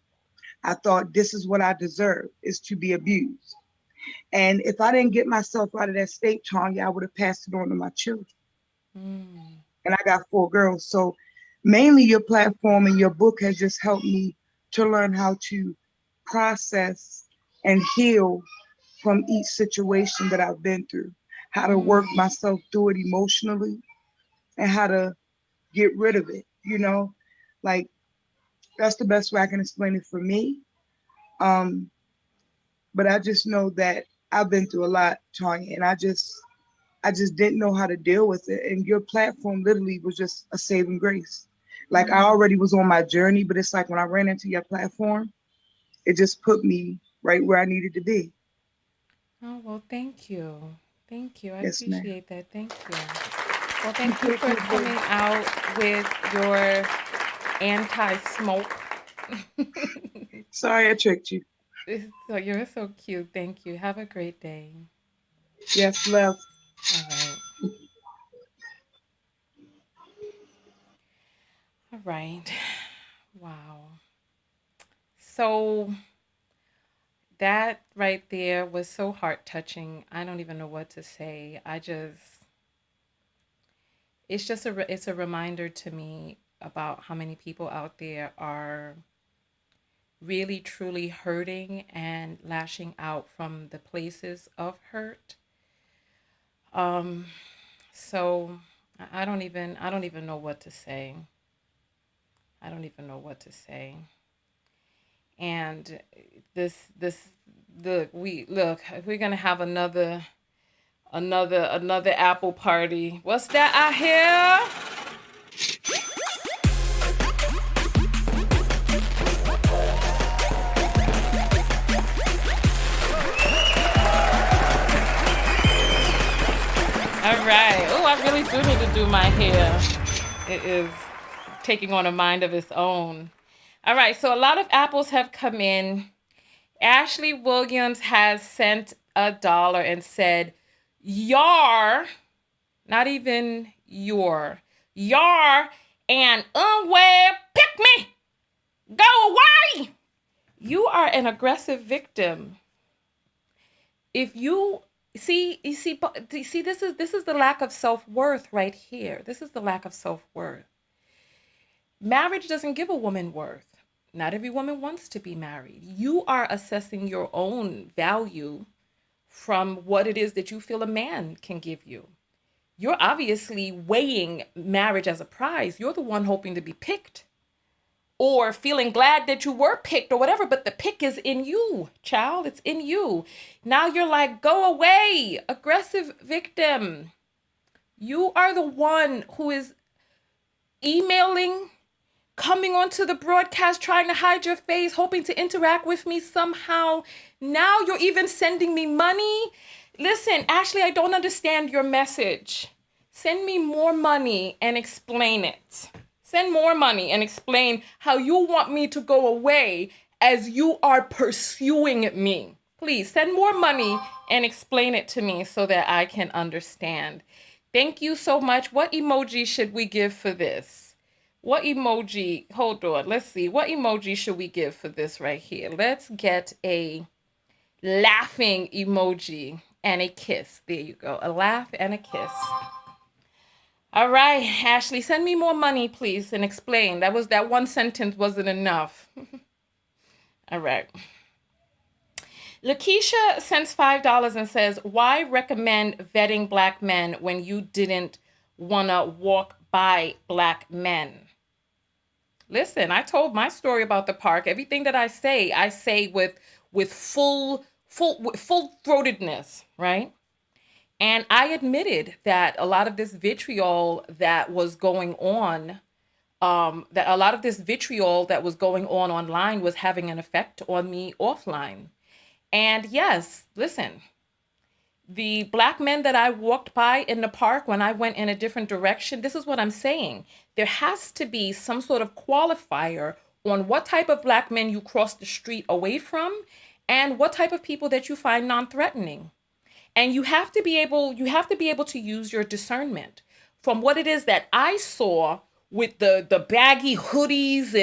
I thought this is what I deserve, is to be abused. And if I didn't get myself out of that state, Tanya, I would have passed it on to my children. mm, And I got four girls. So mainly your platform and your book has just helped me to learn how to process and heal from each situation that I've been through, how to work mm. myself through it emotionally and how to get rid of it. Like that's the best way I can explain it for me. Um, but I just know that I've been through a lot, Tanya, and I just didn't know how to deal with it. And your platform literally was just a saving grace. Like I Mm. already was on my journey, but it's like when I ran into your platform, it just put me right where I needed to be. Oh, well, thank you. Thank you. I Yes, ma'am. appreciate that. Thank you. Well, You thank you take for care, baby. coming out with your anti-smoke. Sorry I tricked you. So you're so cute. Thank you. Have a great day. Yes, love. All right. All right. Wow. So that right there was so heart touching. I don't even know what to say. It's a reminder to me about how many people out there are really truly hurting and lashing out from the places of hurt. Um so I don't even know what to say. I don't even know what to say. And this we're gonna have another apple party. What's that I hear? All right. Oh, I really do need to do my hair. It is taking on a mind of its own. All right. So a lot of apples have come in. Ashley Williams has sent $1 and said, "Yar, not even yar, and unwell pick me. Go away. You are an aggressive victim. If you see, this is the lack of self-worth right here. This is the lack of self-worth. Marriage doesn't give a woman worth. Not every woman wants to be married. You are assessing your own value from what it is that you feel a man can give you. You're obviously weighing marriage as a prize. You're the one hoping to be picked or feeling glad that you were picked or whatever, but the pick is in you, child. It's in you. Now you're like, go away, aggressive victim. You are the one who is emailing, coming onto the broadcast, trying to hide your face, hoping to interact with me somehow. Now you're even sending me money. Listen, Ashley, I don't understand your message. Send me more money and explain it. Send more money and explain how you want me to go away as you are pursuing me. Please send more money and explain it to me so that I can understand. Thank you so much. What emoji should we give for this? What emoji? Hold on. Let's see. What emoji should we give for this right here? Let's get a laughing emoji and a kiss. There you go. A laugh and a kiss. All right, Ashley, send me more money, please, and explain. That one sentence wasn't enough. All right. Lakeisha sends $5 and says, why recommend vetting black men when you didn't want to walk by black men? Listen, I told my story about the park. Everything that I say with full throatedness, right? And I admitted that a lot of this vitriol that was going on, that a lot of this vitriol that was going on online was having an effect on me offline. And yes, listen, the black men that I walked by in the park when I went in a different direction, this is what I'm saying. There has to be some sort of qualifier on what type of black men you cross the street away from and what type of people that you find non-threatening. And you have to be able to use your discernment from what it is that I saw with the baggy hoodies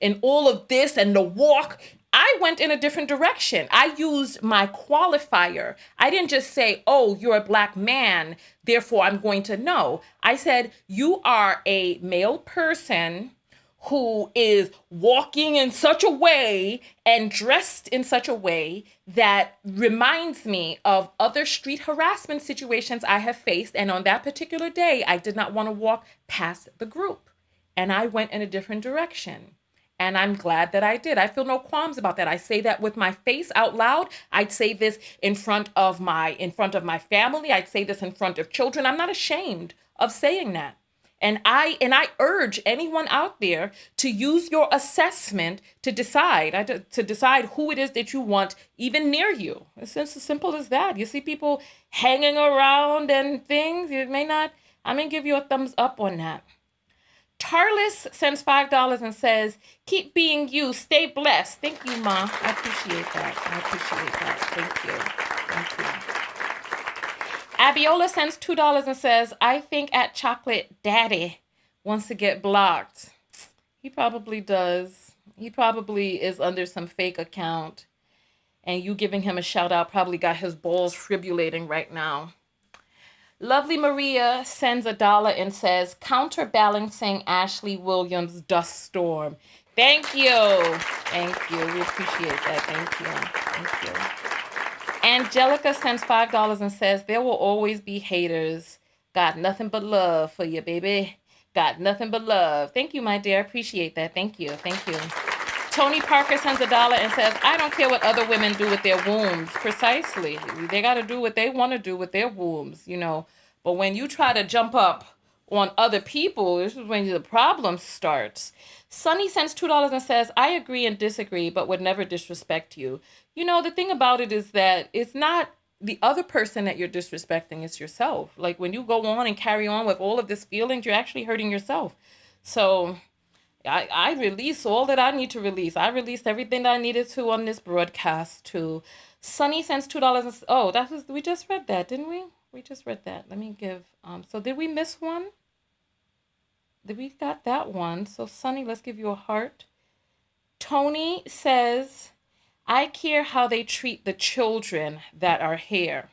and all of this and the walk. I went in a different direction. I used my qualifier. I didn't just say, oh, you're a black man, therefore I'm going to know. I said, you are a male person who is walking in such a way and dressed in such a way that reminds me of other street harassment situations I have faced. And on that particular day, I did not want to walk past the group. And I went in a different direction. And I'm glad that I did. I feel no qualms about that. I say that with my face out loud. I'd say this in front of my family. I'd say this in front of children. I'm not ashamed of saying that. And I urge anyone out there to use your assessment to decide who it is that you want even near you. It's just as simple as that. You see people hanging around and things, you may not. I'm gonna give you a thumbs up on that. Tarlis sends $5 and says, keep being you, stay blessed. Thank you, Ma. I appreciate that. Thank you. Abiola sends $2 and says, I think at Chocolate Daddy wants to get blocked. He probably does. He probably is under some fake account. And you giving him a shout out probably got his balls fribulating right now. Lovely Maria sends $1 and says, counterbalancing Ashley Williams' dust storm. Thank you. We appreciate that. Thank you. Angelica sends $5 and says, there will always be haters. Got nothing but love for you, baby. Got nothing but love. Thank you, my dear. I appreciate that. Thank you. Tony Parker sends $1 and says, I don't care what other women do with their wombs. Precisely. They got to do what they want to do with their wombs, But when you try to jump up on other people, this is when the problem starts. Sunny sends $2 and says, I agree and disagree, but would never disrespect you. The thing about it is that it's not the other person that you're disrespecting, it's yourself. Like when you go on and carry on with all of this feelings, you're actually hurting yourself. So I release all that I need to release. I released everything that I needed to on this broadcast too. Sunny sends $2. We just read that, didn't we? We just read that. Let me give, so did we miss one? Did we got that one? So Sunny, let's give you a heart. Tony says, I care how they treat the children that are here.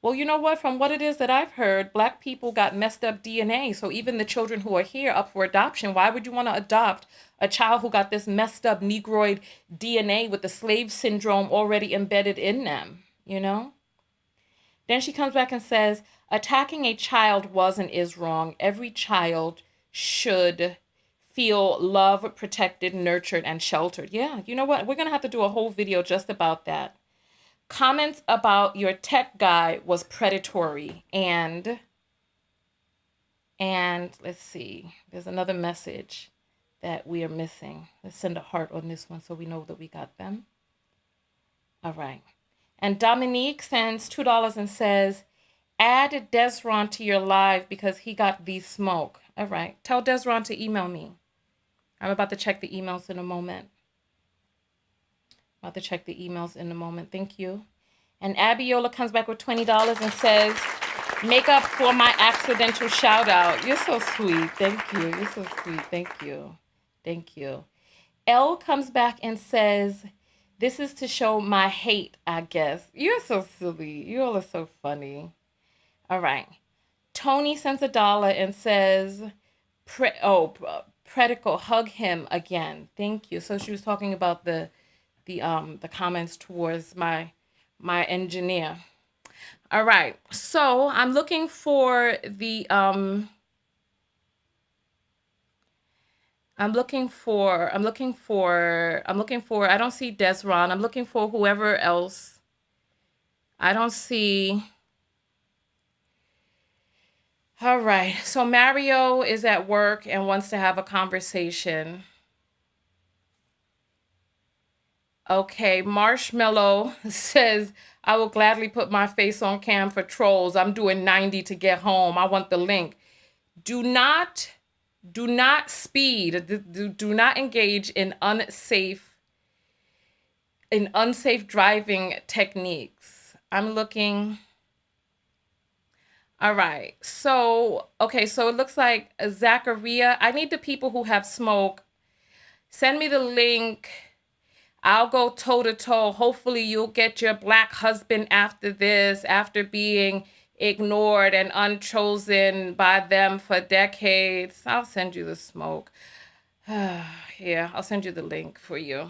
Well, you know what? From what it is that I've heard, Black people got messed up DNA. So even the children who are here up for adoption, why would you want to adopt a child who got this messed up Negroid DNA with the slave syndrome already embedded in them, Then she comes back and says, attacking a child was and is wrong. Every child should feel loved, protected, nurtured, and sheltered. Yeah, you know what? We're going to have to do a whole video just about that. Comments about your tech guy was predatory. And let's see. There's another message that we are missing. Let's send a heart on this one so we know that we got them. All right. And Dominique sends $2 and says, add Desron to your live because he got the smoke. All right. Tell Desron to email me. I'm about to check the emails in a moment. Thank you. And Abiola comes back with $20 and says, make up for my accidental shout out. You're so sweet. Thank you. You're so sweet. Thank you. Elle comes back and says, this is to show my hate, I guess. You're so silly. You all are so funny. All right. Tony sends $1 and says, Predical, hug him again. Thank you. So she was talking about the the comments towards my engineer. All right. So I'm looking for I don't see Desron. I'm looking for whoever else. I don't see. All right. So Mario is at work and wants to have a conversation. Okay, Marshmallow says, I will gladly put my face on cam for trolls. I'm doing 90 to get home. I want the link. Do not speed. Do not engage in unsafe driving techniques. I'm looking. All right. So, okay, so it looks like Zachariah. I need the people who have smoke. Send me the link. I'll go toe to toe. Hopefully you'll get your black husband after this, after being ignored and unchosen by them for decades. I'll send you the smoke. Yeah, I'll send you the link for you.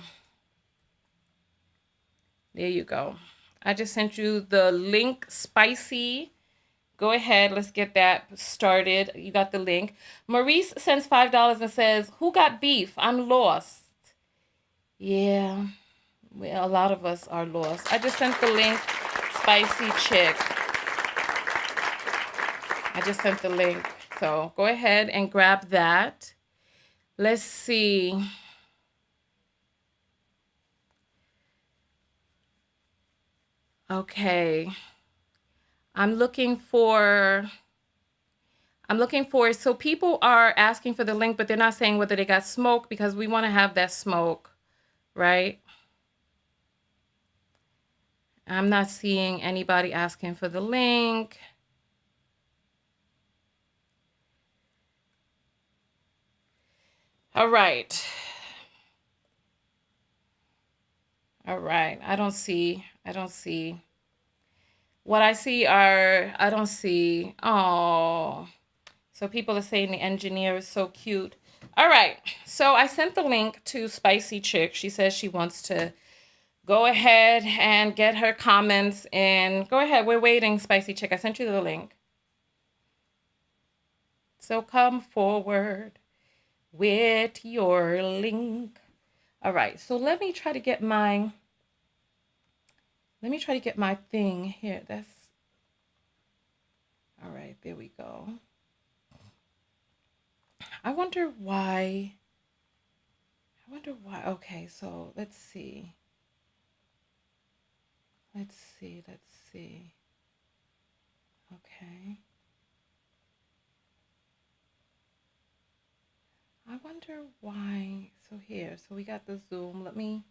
There you go. I just sent you the link, Spicy. Go ahead, let's get that started. You got the link. Maurice sends $5 and says, who got beef? I'm lost. Yeah. Well, a lot of us are lost. I just sent the link, Spicy Chick. I just sent the link. So go ahead and grab that. Let's see. Okay. I'm looking for, so people are asking for the link, but they're not saying whether they got smoke because we want to have that smoke, right? I'm not seeing anybody asking for the link. All right. All right. I don't see. What I see are, I don't see. Oh. So people are saying the engineer is so cute. All right. So I sent the link to Spicy Chick. She says she wants to go ahead and get her comments in. Go ahead. We're waiting, Spicy Chick. I sent you the link. So come forward with your link. All right. So let me try to get my thing here. That's all right. There we go. I wonder why. Okay, so let's see. Okay. I wonder why. So here, so we got the Zoom. Let me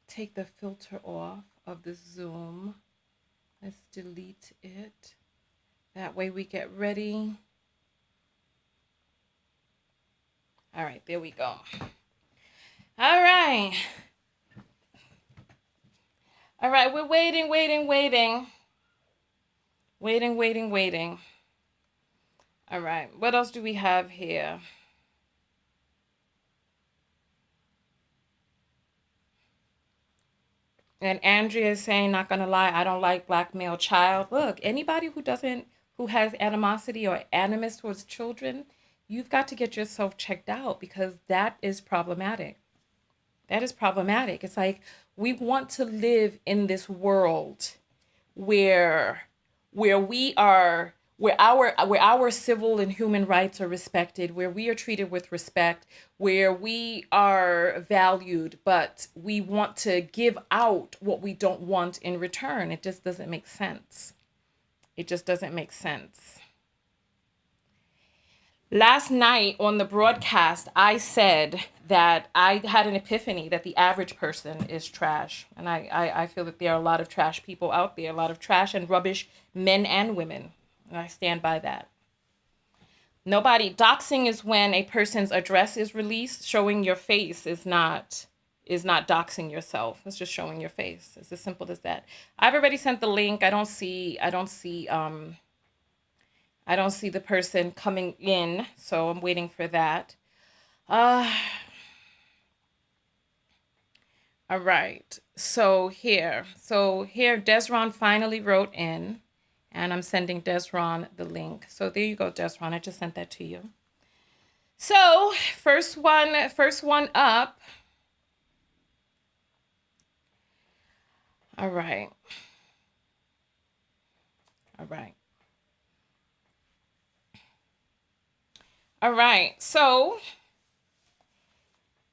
take the filter off of the Zoom. Let's delete it. That way we get ready. All right, there we go. All right. All right, we're waiting. All right, what else do we have here? And Andrea is saying, not gonna lie, I don't like black male child. Look, anybody who has animosity or animus towards children, you've got to get yourself checked out because that is problematic. It's like we want to live in this world where our civil and human rights are respected, where we are treated with respect, where we are valued, but we want to give out what we don't want in return. It just doesn't make sense. Last night on the broadcast, I said that I had an epiphany that the average person is trash. And I feel that there are a lot of trash people out there, a lot of trash and rubbish men and women. And I stand by that. Doxing is when a person's address is released. Showing your face is not doxing yourself. It's just showing your face. It's as simple as that. I've already sent the link. I don't see the person coming in, so I'm waiting for that. All right. So here, Desron finally wrote in, and I'm sending Desron the link. So there you go, Desron. I just sent that to you. So first one up. All right. All right. All right. So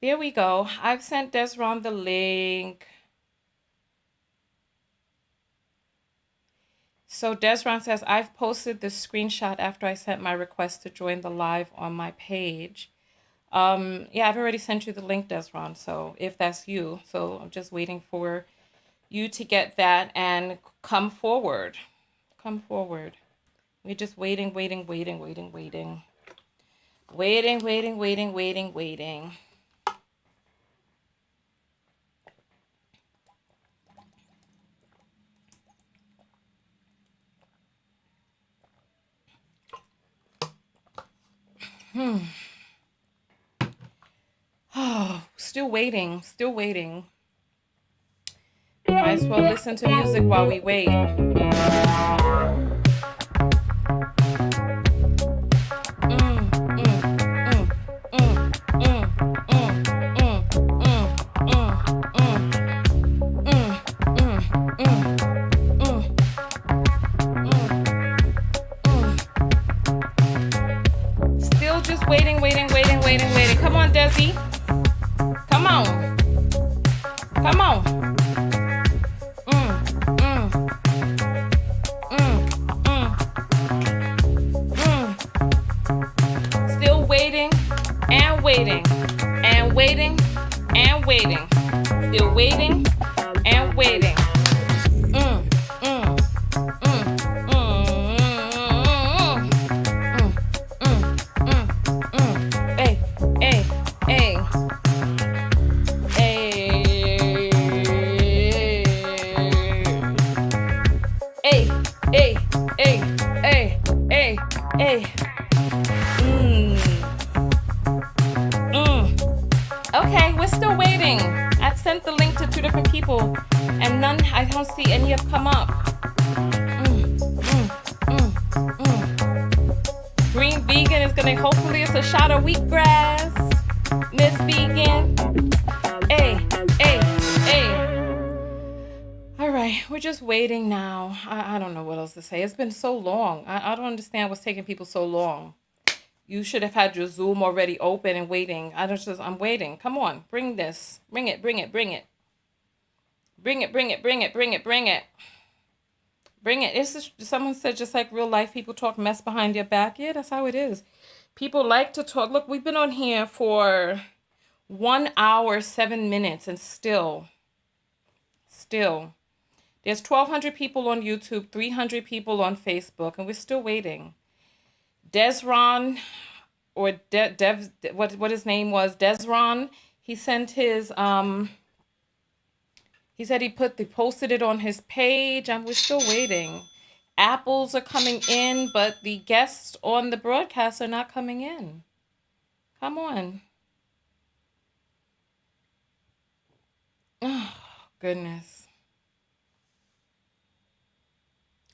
there we go. I've sent Desron the link. So Desron says, I've posted this screenshot after I sent my request to join the live on my page. Yeah, I've already sent you the link, Desron. So if that's you, so I'm just waiting for you to get that and come forward. Come forward. We're just waiting. Oh, still waiting. Might as well listen to music while we wait. Still just waiting. Come on, Desi. Come on. Still waiting and waiting. Still waiting and waiting. Hey, hey, hey. Hey. Okay, we're still waiting. I've sent the link to 2 different people, and I don't see any have come up. Green vegan is gonna, hopefully it's a shot of wheatgrass. Miss Vegan. Hey. All right, we're just waiting now. I don't know what else to say. It's been so long. I don't understand what's taking people so long. You should have had your Zoom already open and waiting. I'm waiting. Come on, bring this. Bring it. Bring it. It's just, someone said, just like real life, people talk mess behind your back. Yeah, that's how it is. People like to talk. Look, we've been on here for 1 hour, 7 minutes, and still. There's 1,200 people on YouTube, 300 people on Facebook, and we're still waiting. Desron, or what his name was, Desron, he sent his, he said he posted it on his page, and we're still waiting. Apples are coming in, but the guests on the broadcast are not coming in. Come on. Oh, goodness.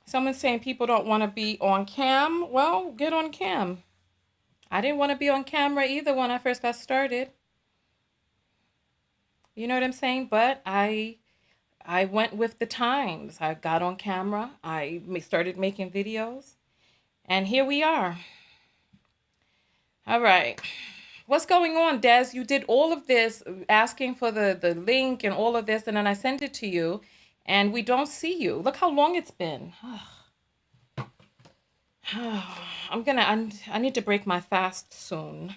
Someone's saying people don't want to be on cam. Well, get on cam. I didn't want to be on camera either when I first got started. You know what I'm saying? But I went with the times. I got on camera. I started making videos. And here we are. All right. What's going on, Des? You did all of this, asking for the link and all of this, and then I sent it to you, and we don't see you. Look how long it's been. I need to break my fast soon.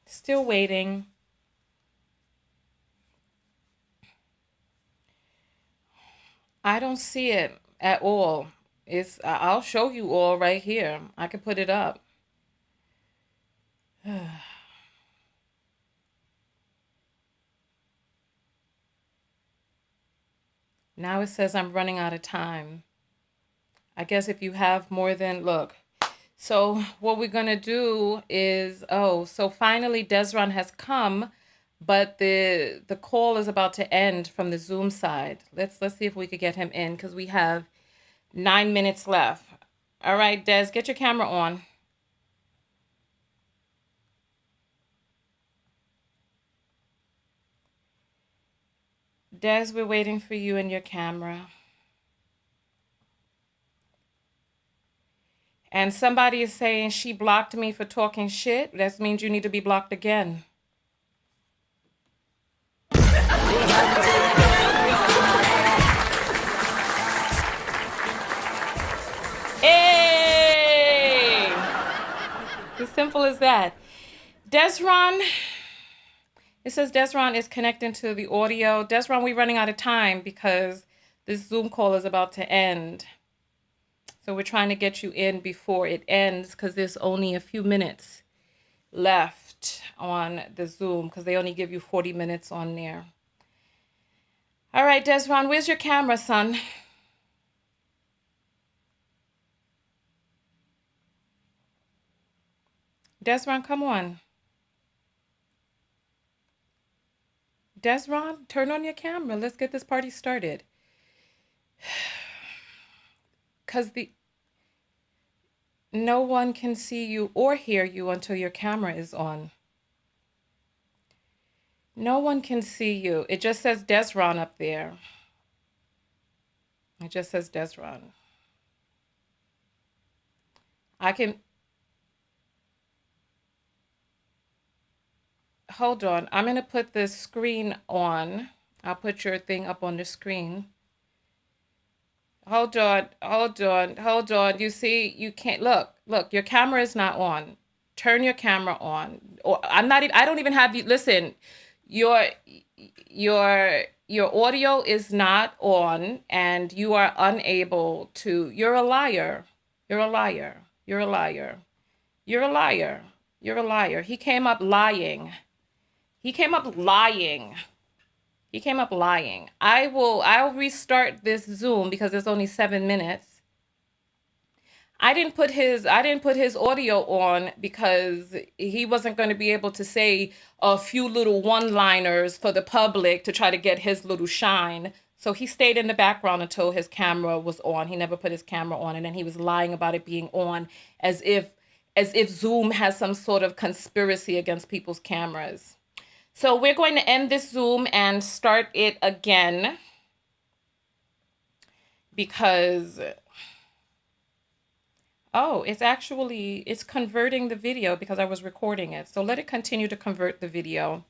Still waiting. I don't see it at all. I'll show you all right here. I can put it up. Now it says I'm running out of time. I guess if you have more than, look. So what we're going to do is, so finally Desron has come, but the call is about to end from the Zoom side. Let's see if we could get him in because we have 9 minutes left. All right, Des, get your camera on. Des, we're waiting for you and your camera. And somebody is saying she blocked me for talking shit. That means you need to be blocked again. Hey! As simple as that. Desron, it says Desron is connecting to the audio. Desron, we're running out of time because this Zoom call is about to end. So we're trying to get you in before it ends because there's only a few minutes left on the Zoom because they only give you 40 minutes on there. All right, Desron, where's your camera, son? Desron, come on. Desron, turn on your camera. Let's get this party started. Because no one can see you or hear you until your camera is on. No one can see you. It just says Desron up there. It just says Desron. Hold on. I'm going to put this screen on. I'll put your thing up on the screen. Hold on. You see, you can't, look, your camera is not on. Turn your camera on. Or I don't even have you, listen, your audio is not on and you are unable to, you're a liar. You're a liar. You're a liar. You're a liar. You're a liar. He came up lying. I'll restart this Zoom because there's only 7 minutes. I didn't put his audio on because he wasn't going to be able to say a few little one-liners for the public to try to get his little shine. So he stayed in the background until his camera was on. He never put his camera on, and then he was lying about it being on as if Zoom has some sort of conspiracy against people's cameras. So we're going to end this Zoom and start it again because, it's converting the video because I was recording it. So let it continue to convert the video.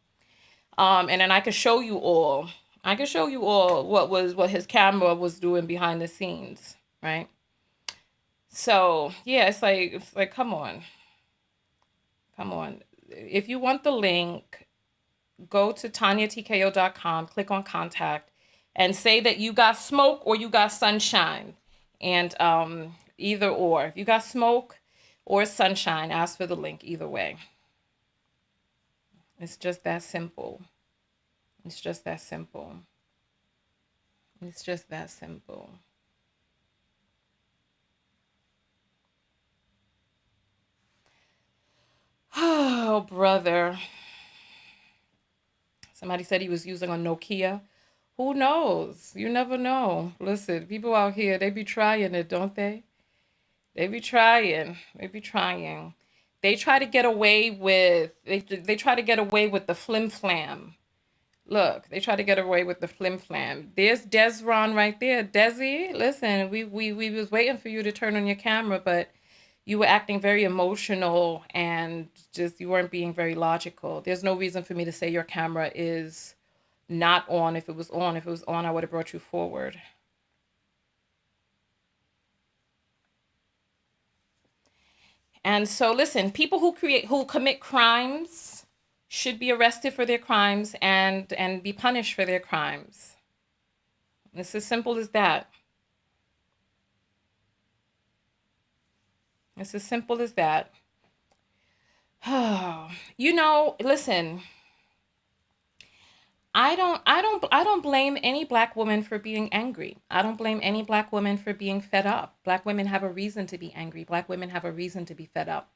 And then I can show you all. What his camera was doing behind the scenes, right? So yeah, it's like come on. If you want the link, go to TonyaTKO.com, click on contact, and say that you got smoke or you got sunshine. And either or. If you got smoke or sunshine, ask for the link either way. It's just that simple. It's just that simple. It's just that simple. Oh, brother. Somebody said he was using a Nokia. Who knows? You never know. Listen, people out here, they be trying it, don't they? They be trying. They try to get away with, they try to get away with the flim flam. Look, they try to get away with the flim flam. There's Desron right there. Desi, listen, we was waiting for you to turn on your camera, but you were acting very emotional and just you weren't being very logical. There's no reason for me to say your camera is not on. If it was on, I would have brought you forward. And so listen, people who commit crimes should be arrested for their crimes and be punished for their crimes. It's as simple as that. It's as simple as that. Listen, I don't blame any black woman for being angry. I don't blame any black woman for being fed up. Black women have a reason to be angry. Black women have a reason to be fed up.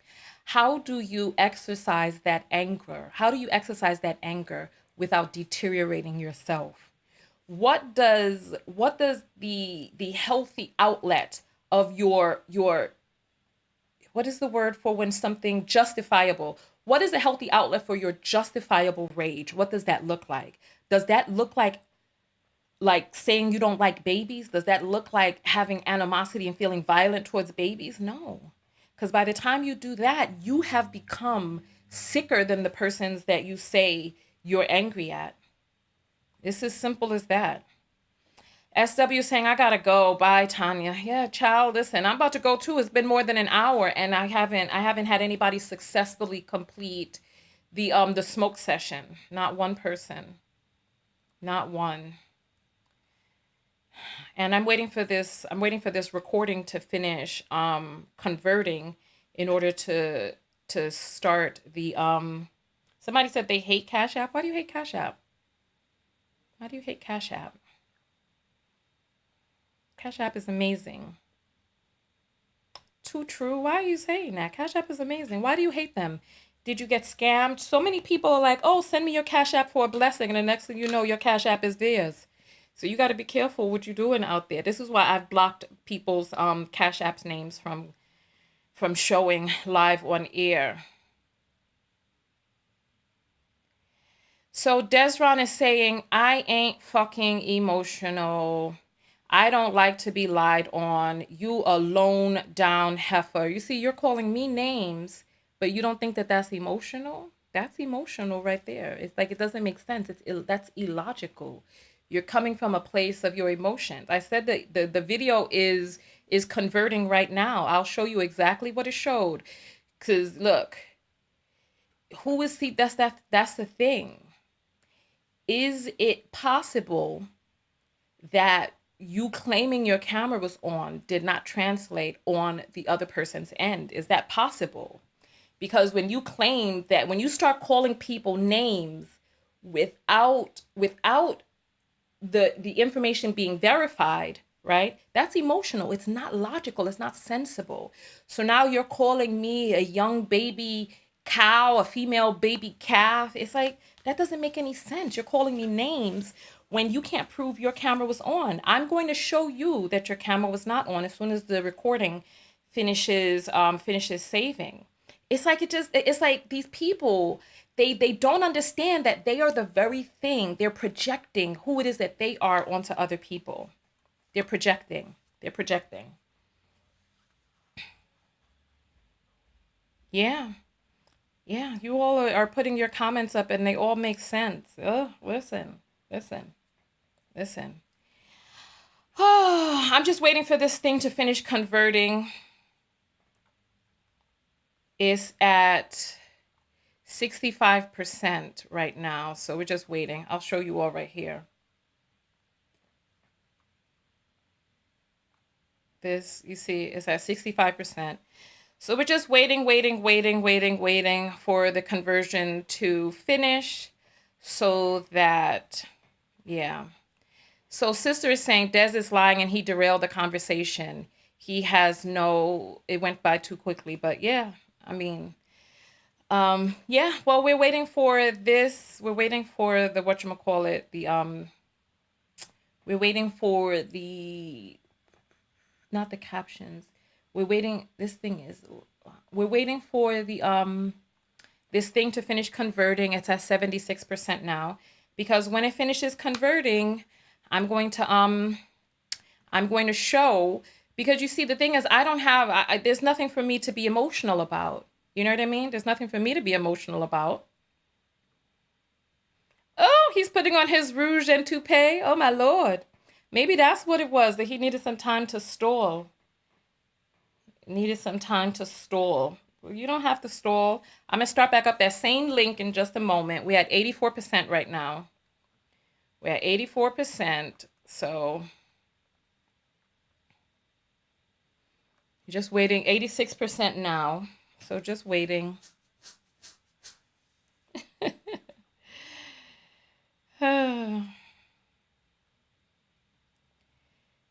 How do you exercise that anger? How do you exercise that anger without deteriorating yourself? What does the healthy outlet of your what is the word for when something justifiable? What is a healthy outlet for your justifiable rage? What does that look like? Does that look like saying you don't like babies? Does that look like having animosity and feeling violent towards babies? No. Because by the time you do that, you have become sicker than the persons that you say you're angry at. It's as simple as that. SW saying, I gotta go. Bye, Tanya. Yeah, child, listen, I'm about to go too. It's been more than an hour and I haven't had anybody successfully complete the smoke session. Not one person. Not one. And I'm waiting for this recording to finish converting in order to start the somebody said they hate Cash App. Why do you hate Cash App? Why do you hate Cash App? Cash App is amazing. Too true. Why are you saying that? Cash App is amazing. Why do you hate them? Did you get scammed? So many people are like, oh, send me your Cash App for a blessing. And the next thing you know, your Cash App is theirs. So you got to be careful what you're doing out there. This is why I've blocked people's Cash App's names from showing live on air. So Desron is saying, I ain't fucking emotional. I don't like to be lied on. You a lone down heifer. You see, you're calling me names, but you don't think that that's emotional? That's emotional right there. It's like it doesn't make sense. That's illogical. You're coming from a place of your emotions. I said that the video is converting right now. I'll show you exactly what it showed. Cause look, who is see that's the thing. Is it possible that you claiming your camera was on did not translate on the other person's end? Is that possible? Because when you claim that, when you start calling people names without the information being verified, right? That's emotional. It's not logical. It's not sensible. So now you're calling me a young baby cow, a female baby calf. It's like, that doesn't make any sense. You're calling me names when you can't prove your camera was on. I'm going to show you that your camera was not on as soon as the recording finishes saving. It's like these people, they don't understand that they are the very thing. They're projecting who it is that they are onto other people. They're projecting. They're projecting. Yeah. Yeah. You all are putting your comments up and they all make sense. Oh, listen, listen. Oh, I'm just waiting for this thing to finish converting. It's at 65% right now. So we're just waiting. I'll show you all right here. This, you see, is at 65%. So we're just waiting for the conversion to finish so that, yeah. So sister is saying Des is lying and he derailed the conversation. He has no, it went by too quickly, but yeah, I mean, yeah, well, we're waiting for this. We're waiting for the, whatchamacallit, we're waiting for the, not the captions. We're waiting, we're waiting for this thing to finish converting. It's at 76% now. Because when it finishes converting, I'm going to show, because you see, the thing is, I don't have, there's nothing for me to be emotional about. You know what I mean? There's nothing for me to be emotional about. Oh, he's putting on his rouge and toupee. Oh, my Lord. Maybe that's what it was, that he needed some time to stall. Needed some time to stall. Well, you don't have to stall. I'm going to start back up that same link in just a moment. We're at 84% right now. We're at 84%. So you're just waiting. 86% now. So just waiting.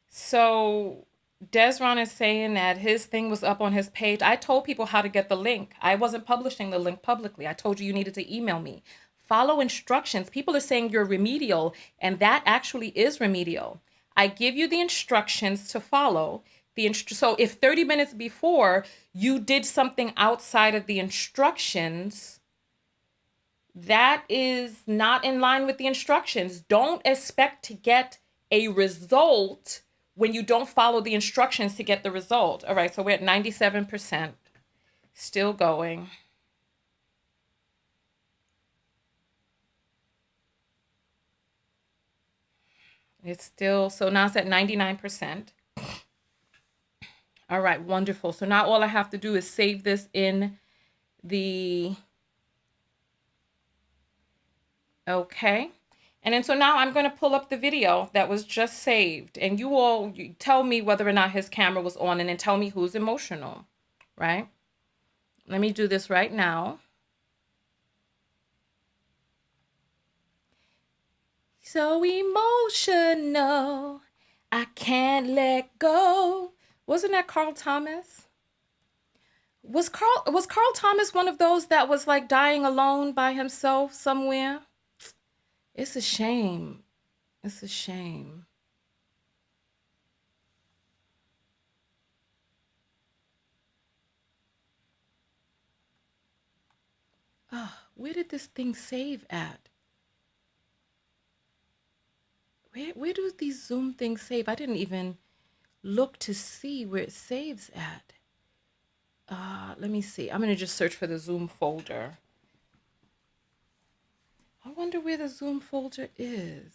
So Desron is saying that his thing was up on his page. I told people how to get the link. I wasn't publishing the link publicly. I told you needed to email me. Follow instructions. People are saying you're remedial, and that actually is remedial. I give you the instructions to follow. So if 30 minutes before you did something outside of the instructions, that is not in line with the instructions. Don't expect to get a result when you don't follow the instructions to get the result. All right, so we're at 97%. Still going. It's still, so now it's at 99%. All right, wonderful. So now all I have to do is save this in the, okay. And then so now I'm going to pull up the video that was just saved. And you tell me whether or not his camera was on, and then tell me who's emotional, right? Let me do this right now. So emotional, I can't let go. Wasn't that Carl Thomas? Was Carl Thomas one of those that was like dying alone by himself somewhere? It's a shame. It's a shame. Oh, where did this thing save at? Where do these Zoom things save? I didn't even look to see where it saves at. Let me see. I'm going to just search for the Zoom folder. I wonder where the Zoom folder is.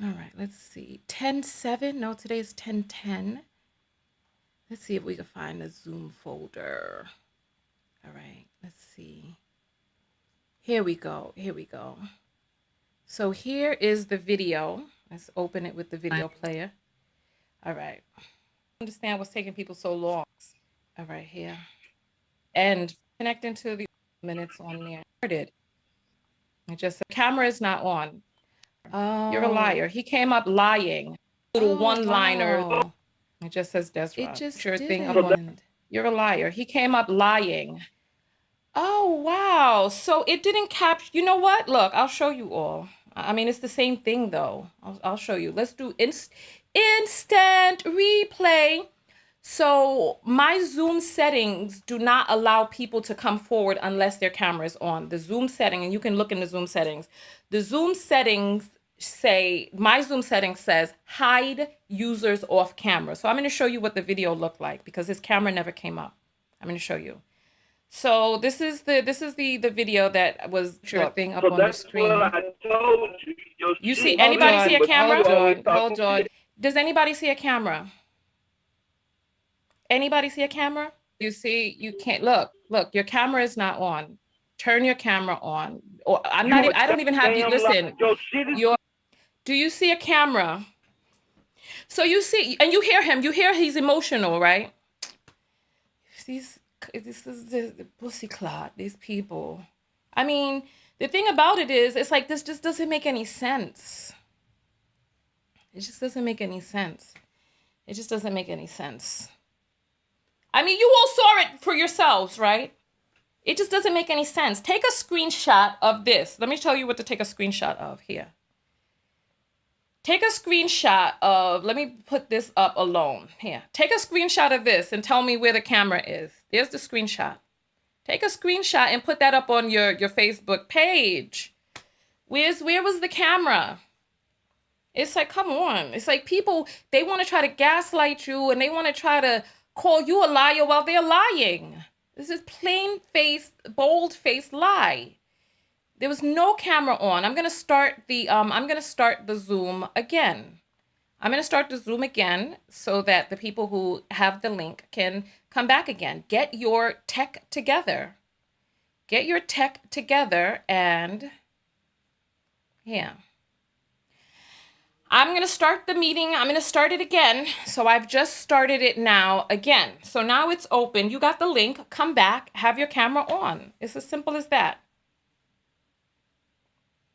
All right, let's see. 10/7. No, today is 10/10. Let's see if we can find the Zoom folder. All right, let's see. Here we go. Here we go. So here is the video. Let's open it with the video player. All right. I understand what's taking people so long. All right, here. And connecting to the minutes on there. It just said, camera is not on. Oh. You're a liar. He came up lying. Little one-liner. Wow. It just says Desra. It just didn't. You're a liar. He came up lying. Oh, wow. So it didn't capture. You know what? Look, I'll show you all. I mean, it's the same thing, though. I'll show you. Let's do instant replay. So my Zoom settings do not allow people to come forward unless their camera is on. The Zoom setting, and you can look in the Zoom settings. The Zoom settings say, my Zoom setting says hide users off camera. So I'm going to show you what the video looked like because his camera never came up. I'm going to show you. So this is the video that was thing up on the screen. What I told you. You see anybody see a camera? Hold on. Does anybody see a camera? Anybody see a camera? You see, you can't look, your camera is not on. Turn your camera on. Or I don't even have you listen. Do you see a camera? So you see, and you hear him, he's emotional, right? This is the pussy clot, these people. I mean, the thing about it is, it's like, this just doesn't make any sense. It just doesn't make any sense. It just doesn't make any sense. I mean, you all saw it for yourselves, right? It just doesn't make any sense. Take a screenshot of this. Let me tell you what to take a screenshot of here. Take a screenshot of, let me put this up alone. Here, take a screenshot of this and tell me where the camera is. There's the screenshot. Take a screenshot and put that up on your Facebook page. Where was the camera? It's like, come on. It's like people, they want to try to gaslight you and they want to try to call you a liar while they're lying. This is plain-faced, bold-faced lie. There was no camera on. I'm gonna start the Zoom again. I'm gonna start the Zoom again so that the people who have the link can come back again. Get your tech together. Get your tech together and yeah. I'm going to start the meeting. I'm going to start it again. So I've just started it now again. So now it's open. You got the link. Come back. Have your camera on. It's as simple as that.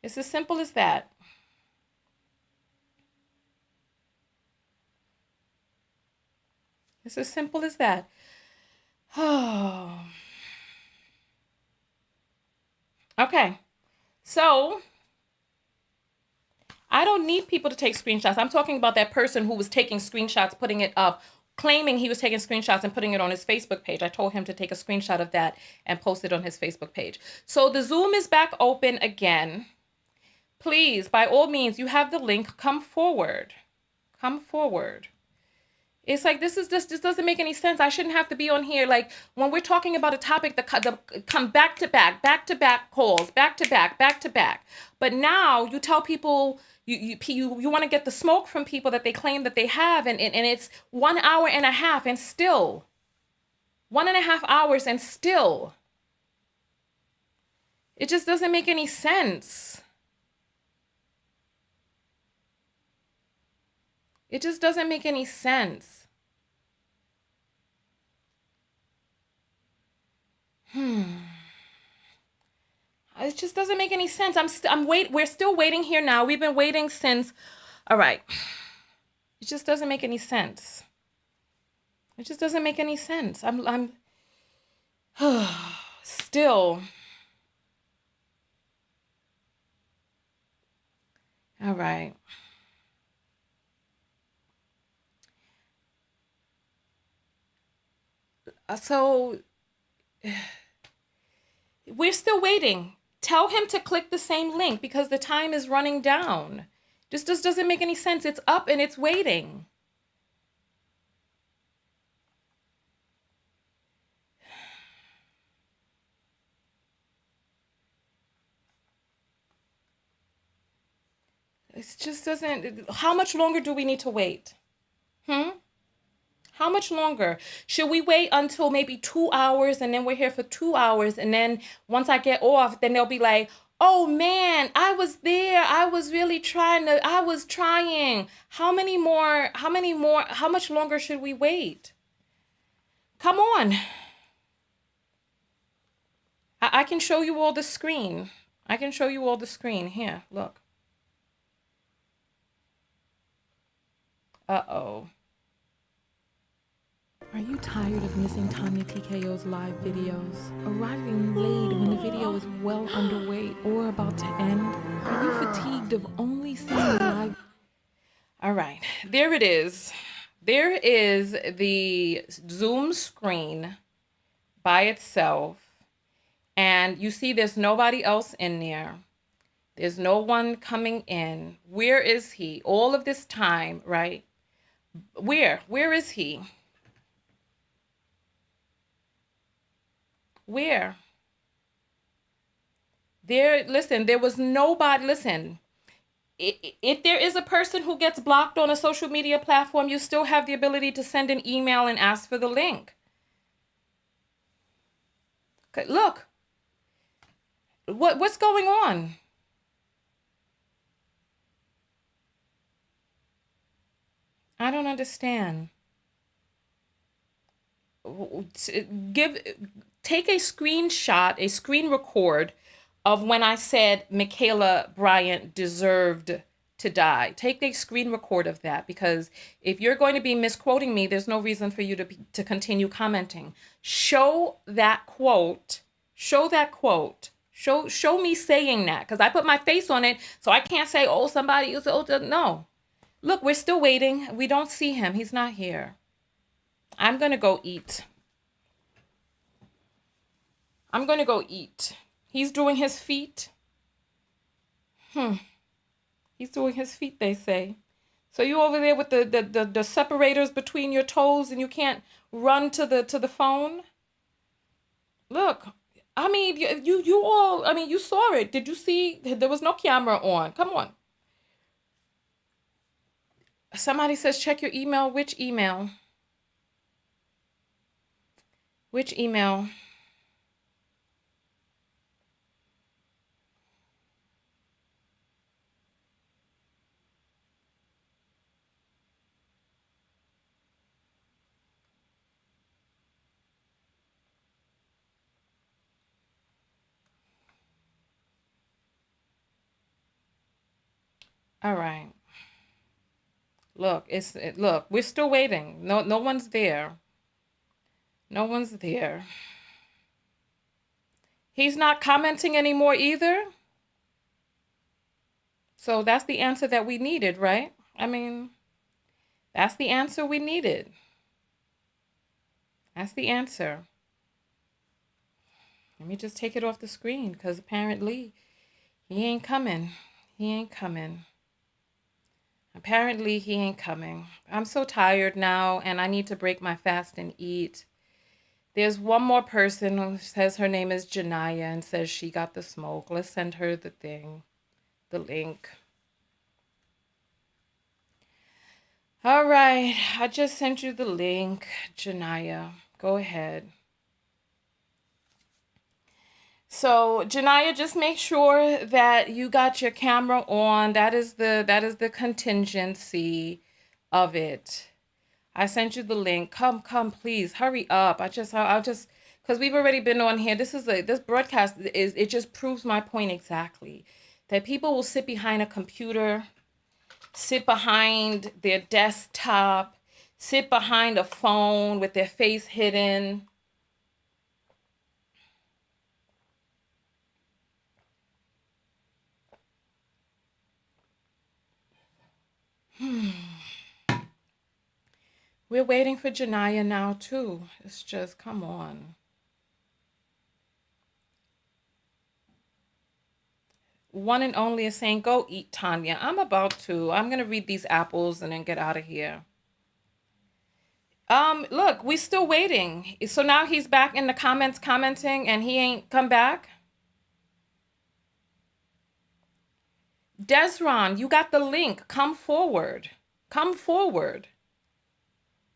It's as simple as that. It's as simple as that. Oh. Okay. So I don't need people to take screenshots. I'm talking about that person who was taking screenshots, putting it up, claiming he was taking screenshots and putting it on his Facebook page. I told him to take a screenshot of that and post it on his Facebook page. So the Zoom is back open again. Please, by all means, you have the link. Come forward. Come forward. It's like this doesn't make any sense. I shouldn't have to be on here. Like when we're talking about a topic, the come back to back calls, back to back. But now you tell people you want to get the smoke from people that they claim that they have, and it's 1 hour and a half, and still 1.5 hours, and still it just doesn't make any sense. It just doesn't make any sense. It just doesn't make any sense. We're still waiting here now. We've been waiting since. All right. It just doesn't make any sense. It just doesn't make any sense. I'm still. All right. So we're still waiting. Tell him to click the same link because the time is running down. Just doesn't make any sense. It's up and it's waiting. It just doesn't. How much longer do we need to wait? How much longer? Should we wait until maybe 2 hours and then we're here for 2 hours, and then once I get off, then they'll be like, oh man, I was there. I was really I was trying. How much longer should we wait? Come on. I can show you all the screen. I can show you all the screen. Here, look. Uh-oh. Are you tired of missing Tonya TKO's live videos? Arriving late when the video is well underway or about to end? Are you fatigued of only seeing live? All right, there it is. There is the Zoom screen by itself. And you see there's nobody else in there. There's no one coming in. Where is he? All of this time, right? Where is he? Where? Listen, there was nobody. Listen, if there is a person who gets blocked on a social media platform, you still have the ability to send an email and ask for the link. Okay, look. What's going on? I don't understand. Take a screenshot, a screen record of when I said Michaela Bryant deserved to die. Take a screen record of that, because if you're going to be misquoting me, there's no reason for you to continue commenting. Show that quote. Show that quote. Show me saying that, because I put my face on it, so I can't say, oh, somebody is, oh, no. Look, we're still waiting. We don't see him. He's not here. I'm going to go eat. I'm going to go eat. He's doing his feet. He's doing his feet, they say. So you over there with the separators between your toes and you can't run to the phone? Look, I mean, you all, I mean, you saw it. Did you see? There was no camera on. Come on. Somebody says check your email. Which email? Which email? All right. Look, look, we're still waiting. No one's there. No one's there. He's not commenting anymore either. So that's the answer that we needed, right? I mean, that's the answer we needed. That's the answer. Let me just take it off the screen because apparently he ain't coming. He ain't coming. Apparently he ain't coming. I'm so tired now and I need to break my fast and eat. There's one more person who says her name is Janaya and says she got the smoke. Let's send her the thing, the link. All right, I just sent you the link, Janaya. Go ahead. So, Janaya, just make sure that you got your camera on. That is the contingency of it. I sent you the link. Come, please, hurry up. I'll just, because we've already been on here. This broadcast it just proves my point exactly. That people will sit behind a computer, sit behind their desktop, sit behind a phone with their face hidden. We're waiting for Janaya now too. It's just, come on. One and only is saying, go eat, Tonya. I'm about to. I'm going to read these apples and then get out of here. Look, we still waiting. So now he's back in the comments commenting and he ain't come back. Desron, you got the link. Come forward. Come forward.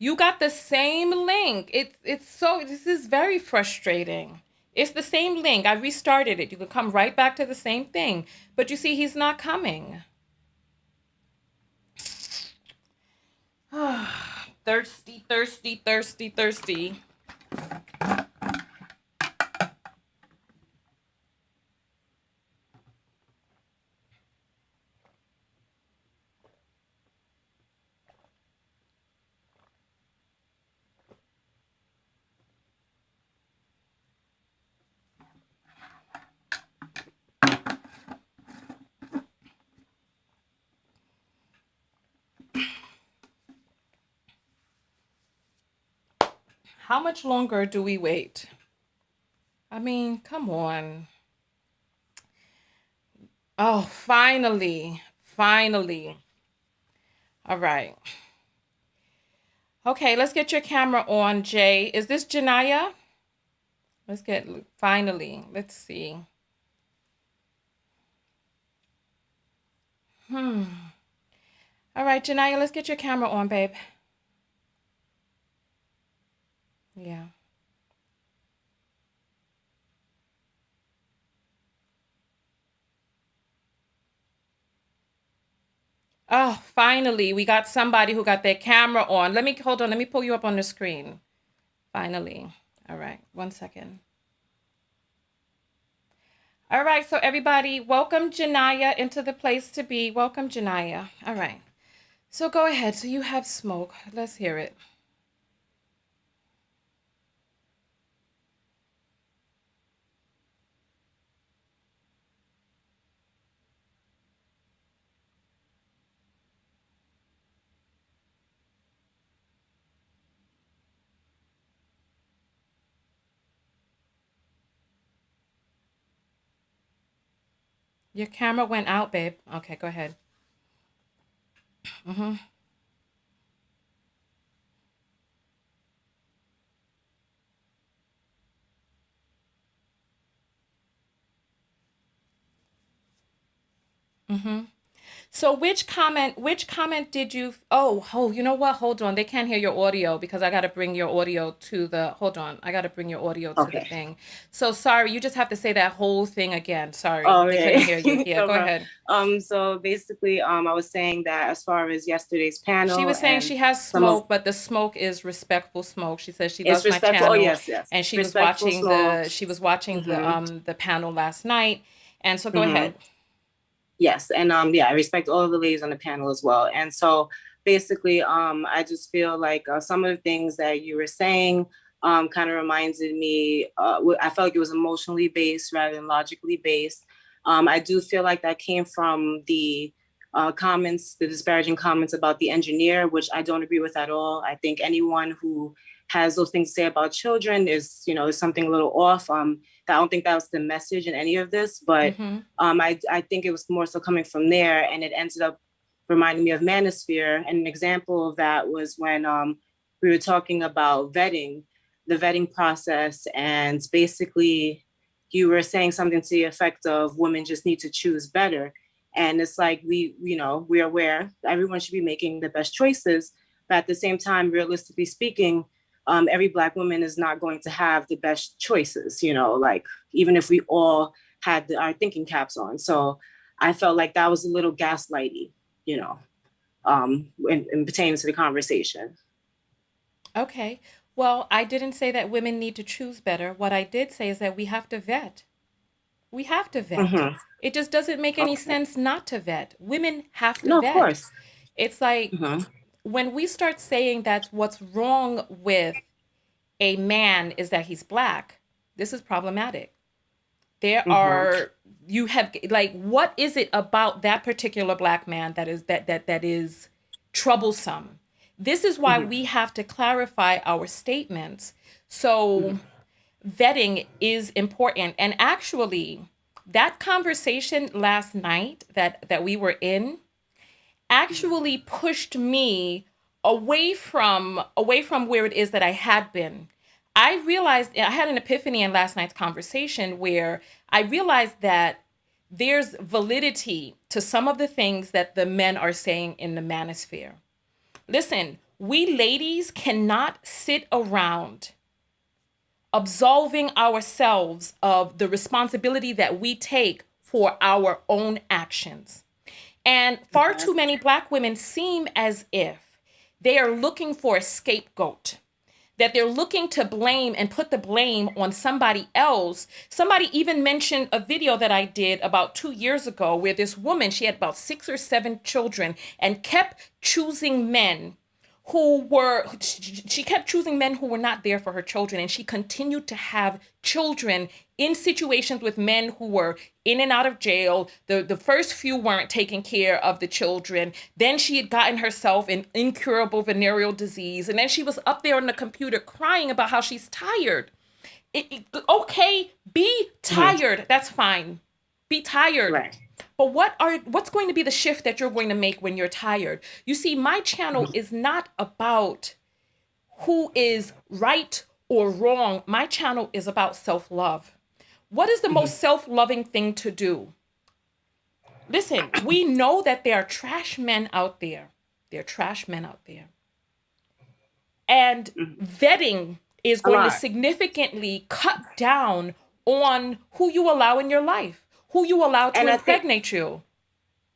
You got the same link. This is very frustrating. It's the same link. I restarted it. You could come right back to the same thing. But you see, he's not coming. Thirsty, thirsty, thirsty, thirsty. How much longer do we wait? I mean, come on. Oh, finally. Finally. All right. Okay, let's get your camera on, Jay. Is this Janaya? Finally. Let's see. All right, Janaya, let's get your camera on, babe. Yeah. Oh, finally, we got somebody who got their camera on. Hold on. Let me pull you up on the screen. Finally. All right. 1 second. All right. So everybody, welcome Janaya into the place to be. Welcome, Janaya. All right. So go ahead. So you have smoke. Let's hear it. Your camera went out, babe. Okay, go ahead. Mm-hmm. Mm-hmm. So which comment did you, you know what? Hold on. They can't hear your audio because I got to bring your audio to hold on. I got to bring your audio to the thing. So sorry, you just have to say that whole thing again. Sorry. They couldn't hear you. Yeah, go ahead. So basically, I was saying that as far as yesterday's panel. She was saying she has smoke, but the smoke is respectful smoke. She says she loves my channel. Oh, yes. And she was watching the panel last night. And so go ahead. Yes, and yeah, I respect all of the ladies on the panel as well. And so basically, I just feel like some of the things that you were saying kind of reminded me. I felt like it was emotionally based rather than logically based. I do feel like that came from the comments, the disparaging comments about the engineer, which I don't agree with at all. I think anyone who has those things to say about children is, is something a little off. I don't think that was the message in any of this, but Mm-hmm. I think it was more so coming from there, and it ended up reminding me of Manosphere. And an example of that was when we were talking about vetting, the vetting process, and basically you were saying something to the effect of women just need to choose better. And it's like we're aware everyone should be making the best choices, but at the same time, realistically speaking, every Black woman is not going to have the best choices. Like even if we all had our thinking caps on. So I felt like that was a little gaslighty, in pertaining to the conversation. Okay. Well, I didn't say that women need to choose better. What I did say is that we have to vet. We have to vet. Mm-hmm. It just doesn't make any Okay. sense not to vet. Women have to No, of vet. course. It's like Mm-hmm. when we start saying that what's wrong with a man is that he's Black, this is problematic. There Mm-hmm. are you have like what is it about that particular Black man that is troublesome? This is why Mm-hmm. we have to clarify our statements. So vetting is important. And actually, that conversation last night that we were in actually pushed me away from where it is that I had been. I realized I had an epiphany in last night's conversation where I realized that there's validity to some of the things that the men are saying in the manosphere. Listen, we ladies cannot sit around absolving ourselves of the responsibility that we take for our own actions. And far Okay. too many Black women seem as if they are looking for a scapegoat, that they're looking to blame and put the blame on somebody else. Somebody even mentioned a video that I did about 2 years ago where this woman, she had about 6 or 7 children and kept choosing men she kept choosing men who were not there for her children, and she continued to have children in situations with men who were in and out of jail. The first few weren't taking care of the children. Then she had gotten herself an incurable venereal disease, and then she was up there on the computer crying about how she's tired. Okay, be Mm-hmm. tired, that's fine. Be tired. Right. But what's going to be the shift that you're going to make when you're tired? You see, my channel is not about who is right or wrong. My channel is about self-love. What is the Mm-hmm. most self-loving thing to do? Listen, we know that there are trash men out there. There are trash men out there. And Mm-hmm. vetting is A going to lot. significantly cut down on who you allow in your life, who you allow to And I think impregnate you.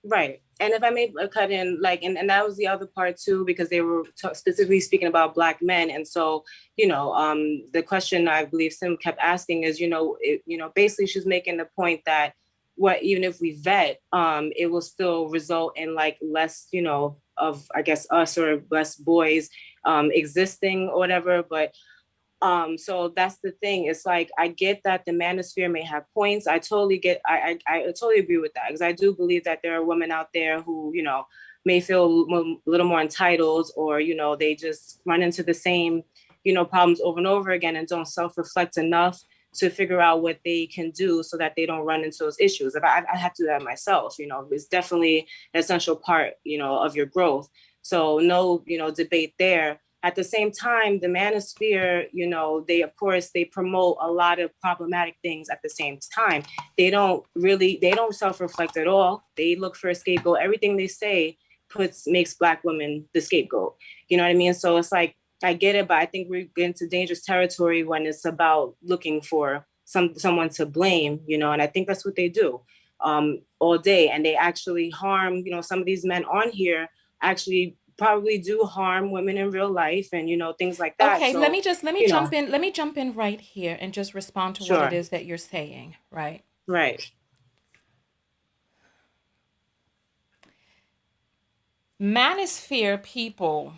right. And if I may cut in, like, and that was the other part too, because they were specifically speaking about Black men. And so, the question I believe Sim kept asking is, basically she's making the point that even if we vet, it will still result in like less, of, I guess, us or less boys existing or whatever. But so that's the thing. It's like I get that the manosphere may have points. I totally get. I totally agree with that because I do believe that there are women out there who may feel a little more entitled, or they just run into the same problems over and over again and don't self-reflect enough to figure out what they can do so that they don't run into those issues. If I have to do that myself, it's definitely an essential part of your growth. So no debate there. At the same time, the manosphere, they, of course, they promote a lot of problematic things at the same time. They don't self-reflect at all. They look for a scapegoat. Everything they say makes Black women the scapegoat. You know what I mean? So it's like, I get it, but I think we get into dangerous territory when it's about looking for someone to blame, and I think that's what they do all day. And they actually harm, some of these men on here actually probably do harm women in real life and things like that. Okay, let So me just let me jump in right here and just respond to what it sure. is that you're saying, right? Right. Manosphere people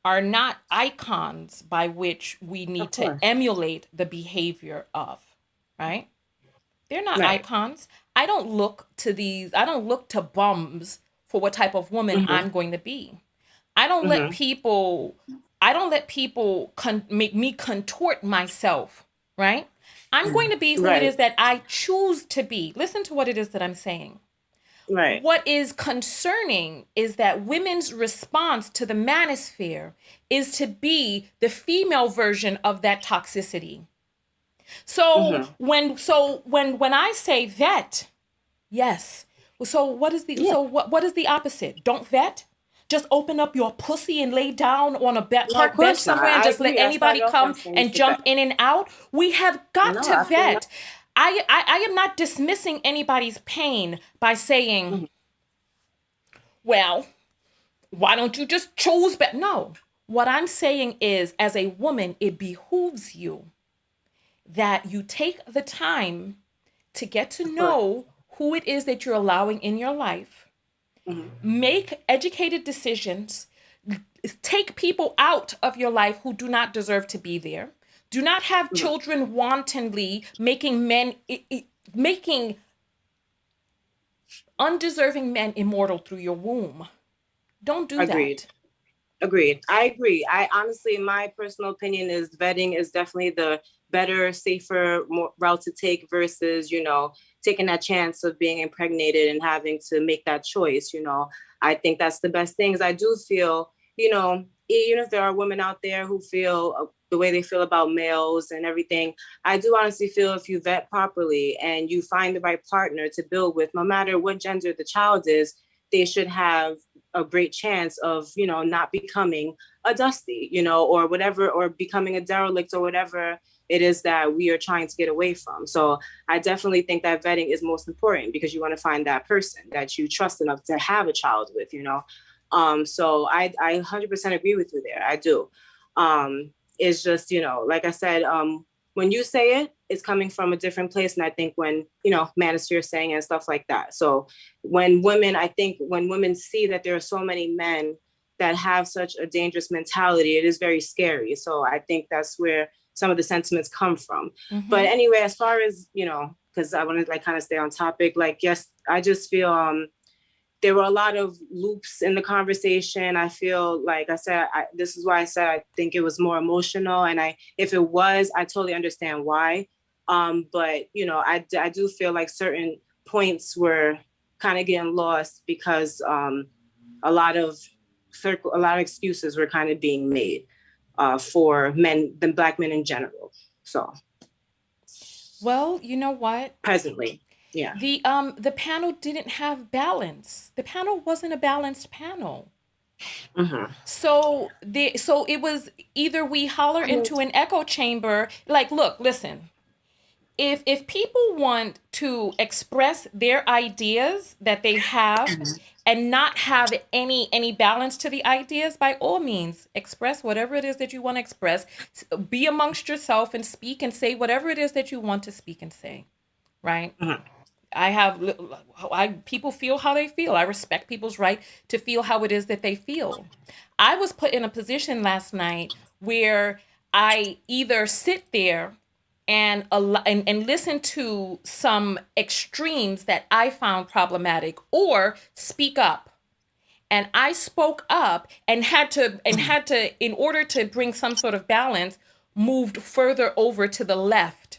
are not icons by which we Of need to course. emulate the behavior of, right? They're not Right. icons. I don't look to bums for what type of woman Mm-hmm. I'm going to be. I don't let Mm-hmm. people I don't let people make me contort myself, right? I'm going to be who it Right. is that I choose to be. Listen to what it is that I'm saying. Right. What is concerning is that women's response to the manosphere is to be the female version of that toxicity. So Mm-hmm. when I say vet, yes. So Yeah. what is the opposite? Don't vet? Just open up your pussy and lay down on a No, of park bench course not. somewhere and I just let agree. I anybody started off by come saying you and should bet. jump in and out? We have got No, to absolutely not. vet. I am not dismissing anybody's pain by saying, Mm-hmm. well, why don't you just choose better? No. What I'm saying is, as a woman, it behooves you that you take the time to get to Of course. know who it is that you're allowing in your life, Mm-hmm. make educated decisions, take people out of your life who do not deserve to be there. Do not have Mm-hmm. children wantonly making undeserving men immortal through your womb. Don't do Agreed. that. Agreed. I agree. I honestly, my personal opinion is vetting is definitely the better, safer more route to take versus, taking that chance of being impregnated and having to make that choice. I think that's the best thing. Is I do feel, even if there are women out there who feel the way they feel about males and everything, I do honestly feel if you vet properly and you find the right partner to build with, no matter what gender the child is, they should have a great chance of not becoming a dusty or whatever, or becoming a derelict or whatever it is that we are trying to get away from. So I definitely think that vetting is most important because you want to find that person that you trust enough to have a child with. So I 100% agree with you there. I do. It's just, like I said, when you say it, it's coming from a different place. And I think when, manosphere saying and stuff like that. So I think when women see that there are so many men that have such a dangerous mentality, it is very scary. So I think that's where some of the sentiments come from. But Mm-hmm. anyway, as far as, because I want to kind of stay on topic, yes, I just feel there were a lot of loops in the conversation. I feel like I said, this is why I said I think it was more emotional. And if it was, I totally understand why. But I do feel like certain points were kind of getting lost because a lot of excuses were kind of being made for men, the Black men in general. So Well, you know what? presently, yeah. The panel didn't have balance. The panel wasn't a balanced panel. Mm-hmm. So it was either we holler into an echo chamber, like, look, listen, if people want to express their ideas that they have and not have any balance to the ideas, by all means express whatever it is that you want to express. Be amongst yourself and speak and say whatever it is that you want to speak and say, right? Mm-hmm. People feel how they feel. I respect people's right to feel how it is that they feel. I was put in a position last night where I either sit there and listen to some extremes that I found problematic, or speak up. And I spoke up and had to, in order to bring some sort of balance, moved further over to the left,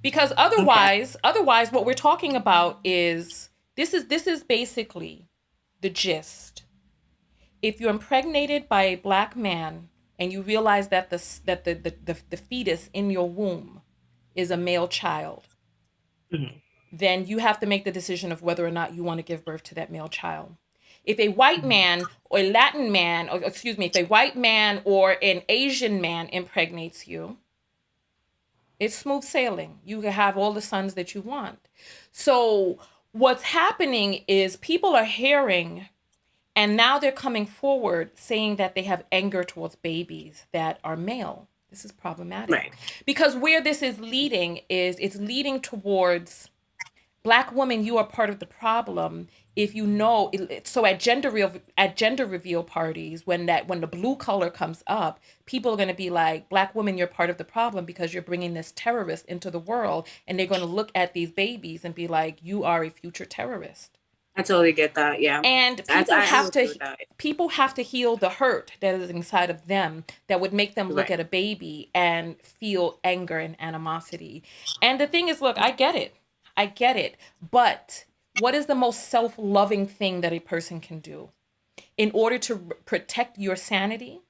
because Okay. otherwise what we're talking about is, this is basically the gist. If you're impregnated by a Black man and you realize that the fetus in your womb is a male child, Mm-hmm. then you have to make the decision of whether or not you want to give birth to that male child. If a white man or a Latin man, or excuse me, if a white man or an Asian man impregnates you, it's smooth sailing. You can have all the sons that you want. So what's happening is people are hearing, and now they're coming forward saying that they have anger towards babies that are male. This is problematic Right. because where this is leading is, it's leading towards, Black woman, you are part of the problem if you know, so at gender reveal parties, when the blue color comes up, people are going to be like, Black woman, you're part of the problem because you're bringing this terrorist into the world, and they're going to look at these babies and be like, you are a future terrorist. I totally get that. Yeah. And I would agree with that. people have to heal the hurt that is inside of them that would make them look Right. at a baby and feel anger and animosity. And the thing is, look, I get it. I get it. But what is the most self-loving thing that a person can do in order to protect your sanity,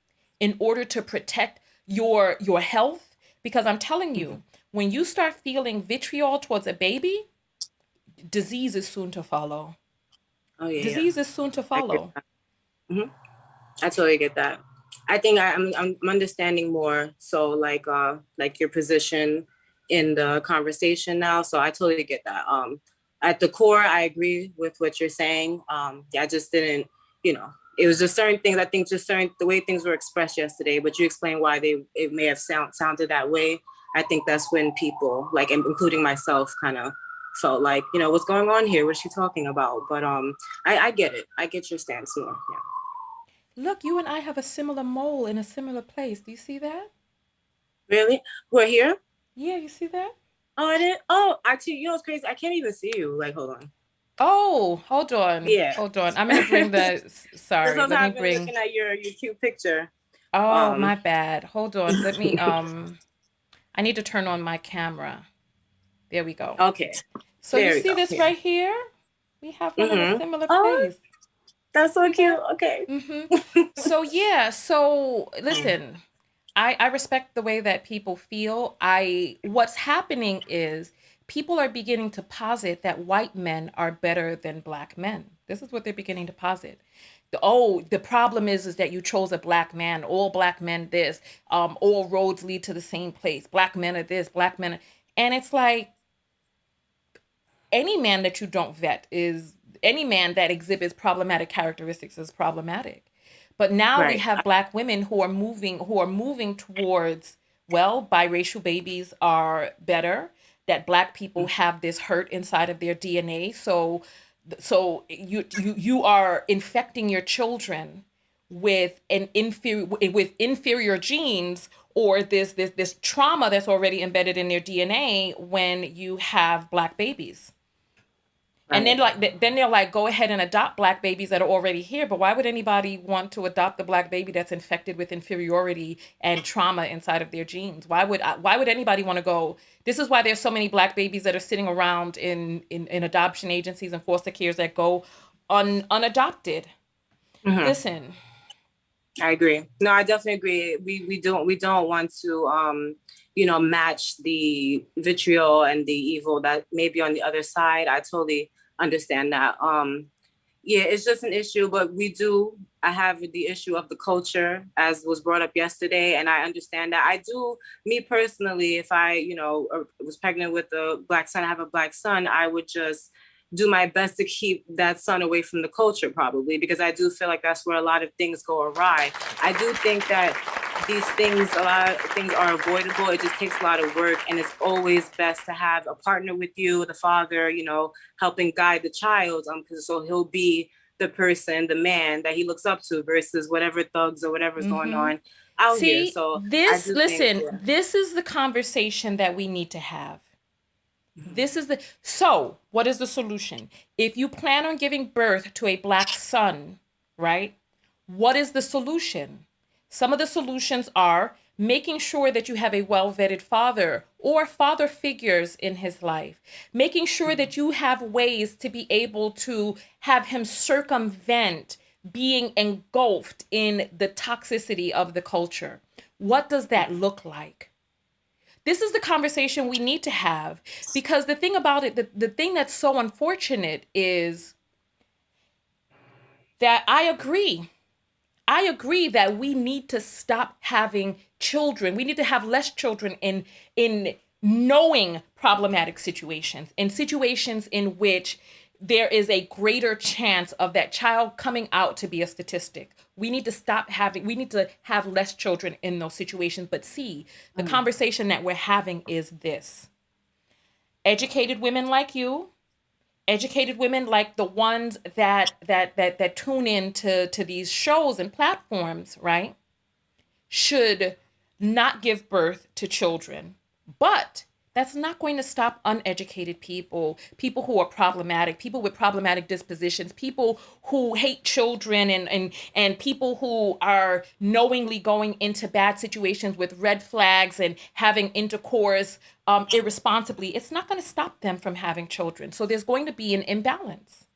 in order to protect your health? Because I'm telling you, when you start feeling vitriol towards a baby, disease is soon to follow. Oh yeah. Disease is soon to I get follow. that. I totally get that. I think I'm understanding more. So like your position in the conversation now. So I totally get that. At the core, I agree with what you're saying. Yeah, I just didn't, it was just certain things. I think just the way things were expressed yesterday. But you explained why it may have sounded that way. I think that's when people, like including myself, kind of felt like, what's going on here? What's she talking about? But I get it. I get your stance more. Yeah. Look, you and I have a similar mole in a similar place. Do you see that? Really? We're here? Yeah, you see that? Oh, I didn't. Oh, actually, what's crazy? I can't even see you. Like, hold on. Oh, hold on. Yeah. Hold on. I'm going to bring the, sorry, That's what let me I've been bring, looking at your cute picture. oh, my bad. Hold on. Let me, I need to turn on my camera. There we go. Okay. So There you we see go. this Yeah. right here? We have one in a similar place. That's so cute. Okay. So yeah, so listen, I respect the way that people feel. What's happening is people are beginning to posit that white men are better than Black men. This is what they're beginning to posit. The problem is that you chose a Black man. All Black men this. All roads lead to the same place. Black men are this. Black men and it's like any man that you don't vet is any man that exhibits problematic characteristics is problematic. But now we have Black women who are moving towards, well, biracial babies are better, that Black people have this hurt inside of their DNA. So you are infecting your children with inferior genes, or this trauma that's already embedded in their DNA when you have Black babies. And then they're like, go ahead and adopt Black babies that are already here. But why would anybody want to adopt the Black baby that's infected with inferiority and trauma inside of their genes? Why would anybody want to go? This is why there's so many Black babies that are sitting around in adoption agencies and foster cares that go unadopted. Listen, I agree. No, I definitely agree. We don't want to match the vitriol and the evil that may be on the other side. I totally understand that. Yeah, it's just an issue, but I have the issue of the culture, as was brought up yesterday, and I understand that. Me personally, if I, was pregnant with a Black son, I have a Black son, I would just do my best to keep that son away from the culture, probably, because I do feel like that's where a lot of things go awry. I do think that a lot of things are avoidable. It just takes a lot of work, and it's always best to have a partner with you, the father, helping guide the child, because so he'll be the person, the man that he looks up to, versus whatever thugs or whatever's going on out here. So this is the conversation that we need to have. So what is the solution? If you plan on giving birth to a Black son, right? What is the solution? Some of the solutions are making sure that you have a well-vetted father or father figures in his life, making sure that you have ways to be able to have him circumvent being engulfed in the toxicity of the culture. What does that look like? This is the conversation we need to have, because the thing about it, the thing that's so unfortunate is that I agree that we need to stop having children. We need to have less children in knowing problematic situations, in situations in which there is a greater chance of that child coming out to be a statistic. We need to have less children in those situations. But see, the conversation that we're having is this. Educated women like you, educated women like the ones that tune in to these shows and platforms, right, should not give birth to children. But that's not going to stop uneducated people, people who are problematic, people with problematic dispositions, people who hate children, and people who are knowingly going into bad situations with red flags and having intercourse irresponsibly. It's not going to stop them from having children. So there's going to be an imbalance.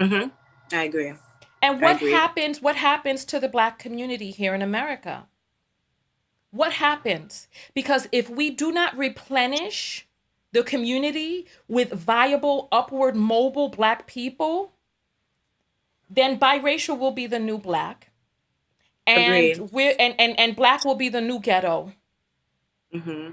Mm-hmm. I agree. And I agree. what happens to the Black community here in America? What happens? Because if we do not replenish the community with viable, upward mobile Black people, then biracial will be the new Black. Agreed. And and Black will be the new ghetto. Mm-hmm.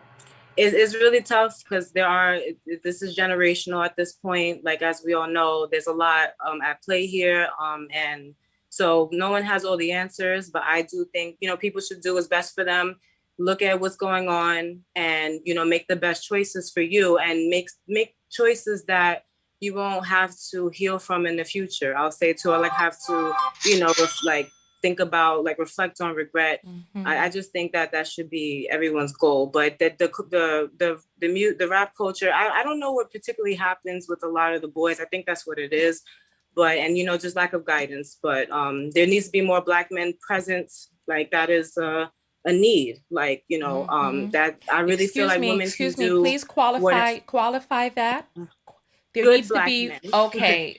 It's really tough because this is generational at this point. Like, as we all know, there's a lot at play here. And so no one has all the answers, but I do think, people should do what's best for them, look at what's going on, and, make the best choices for you, and make choices that you won't have to heal from in the future. I'll say too, I have to, think about, reflect on regret. Mm-hmm. I just think that should be everyone's goal. But the rap culture, I don't know what particularly happens with a lot of the boys. I think that's what it is. But, and, just lack of guidance. But there needs to be more Black men present. Like, that is a need. Mm-hmm. That I really feel like women can do. Please qualify that. There Good needs to Black be men. okay.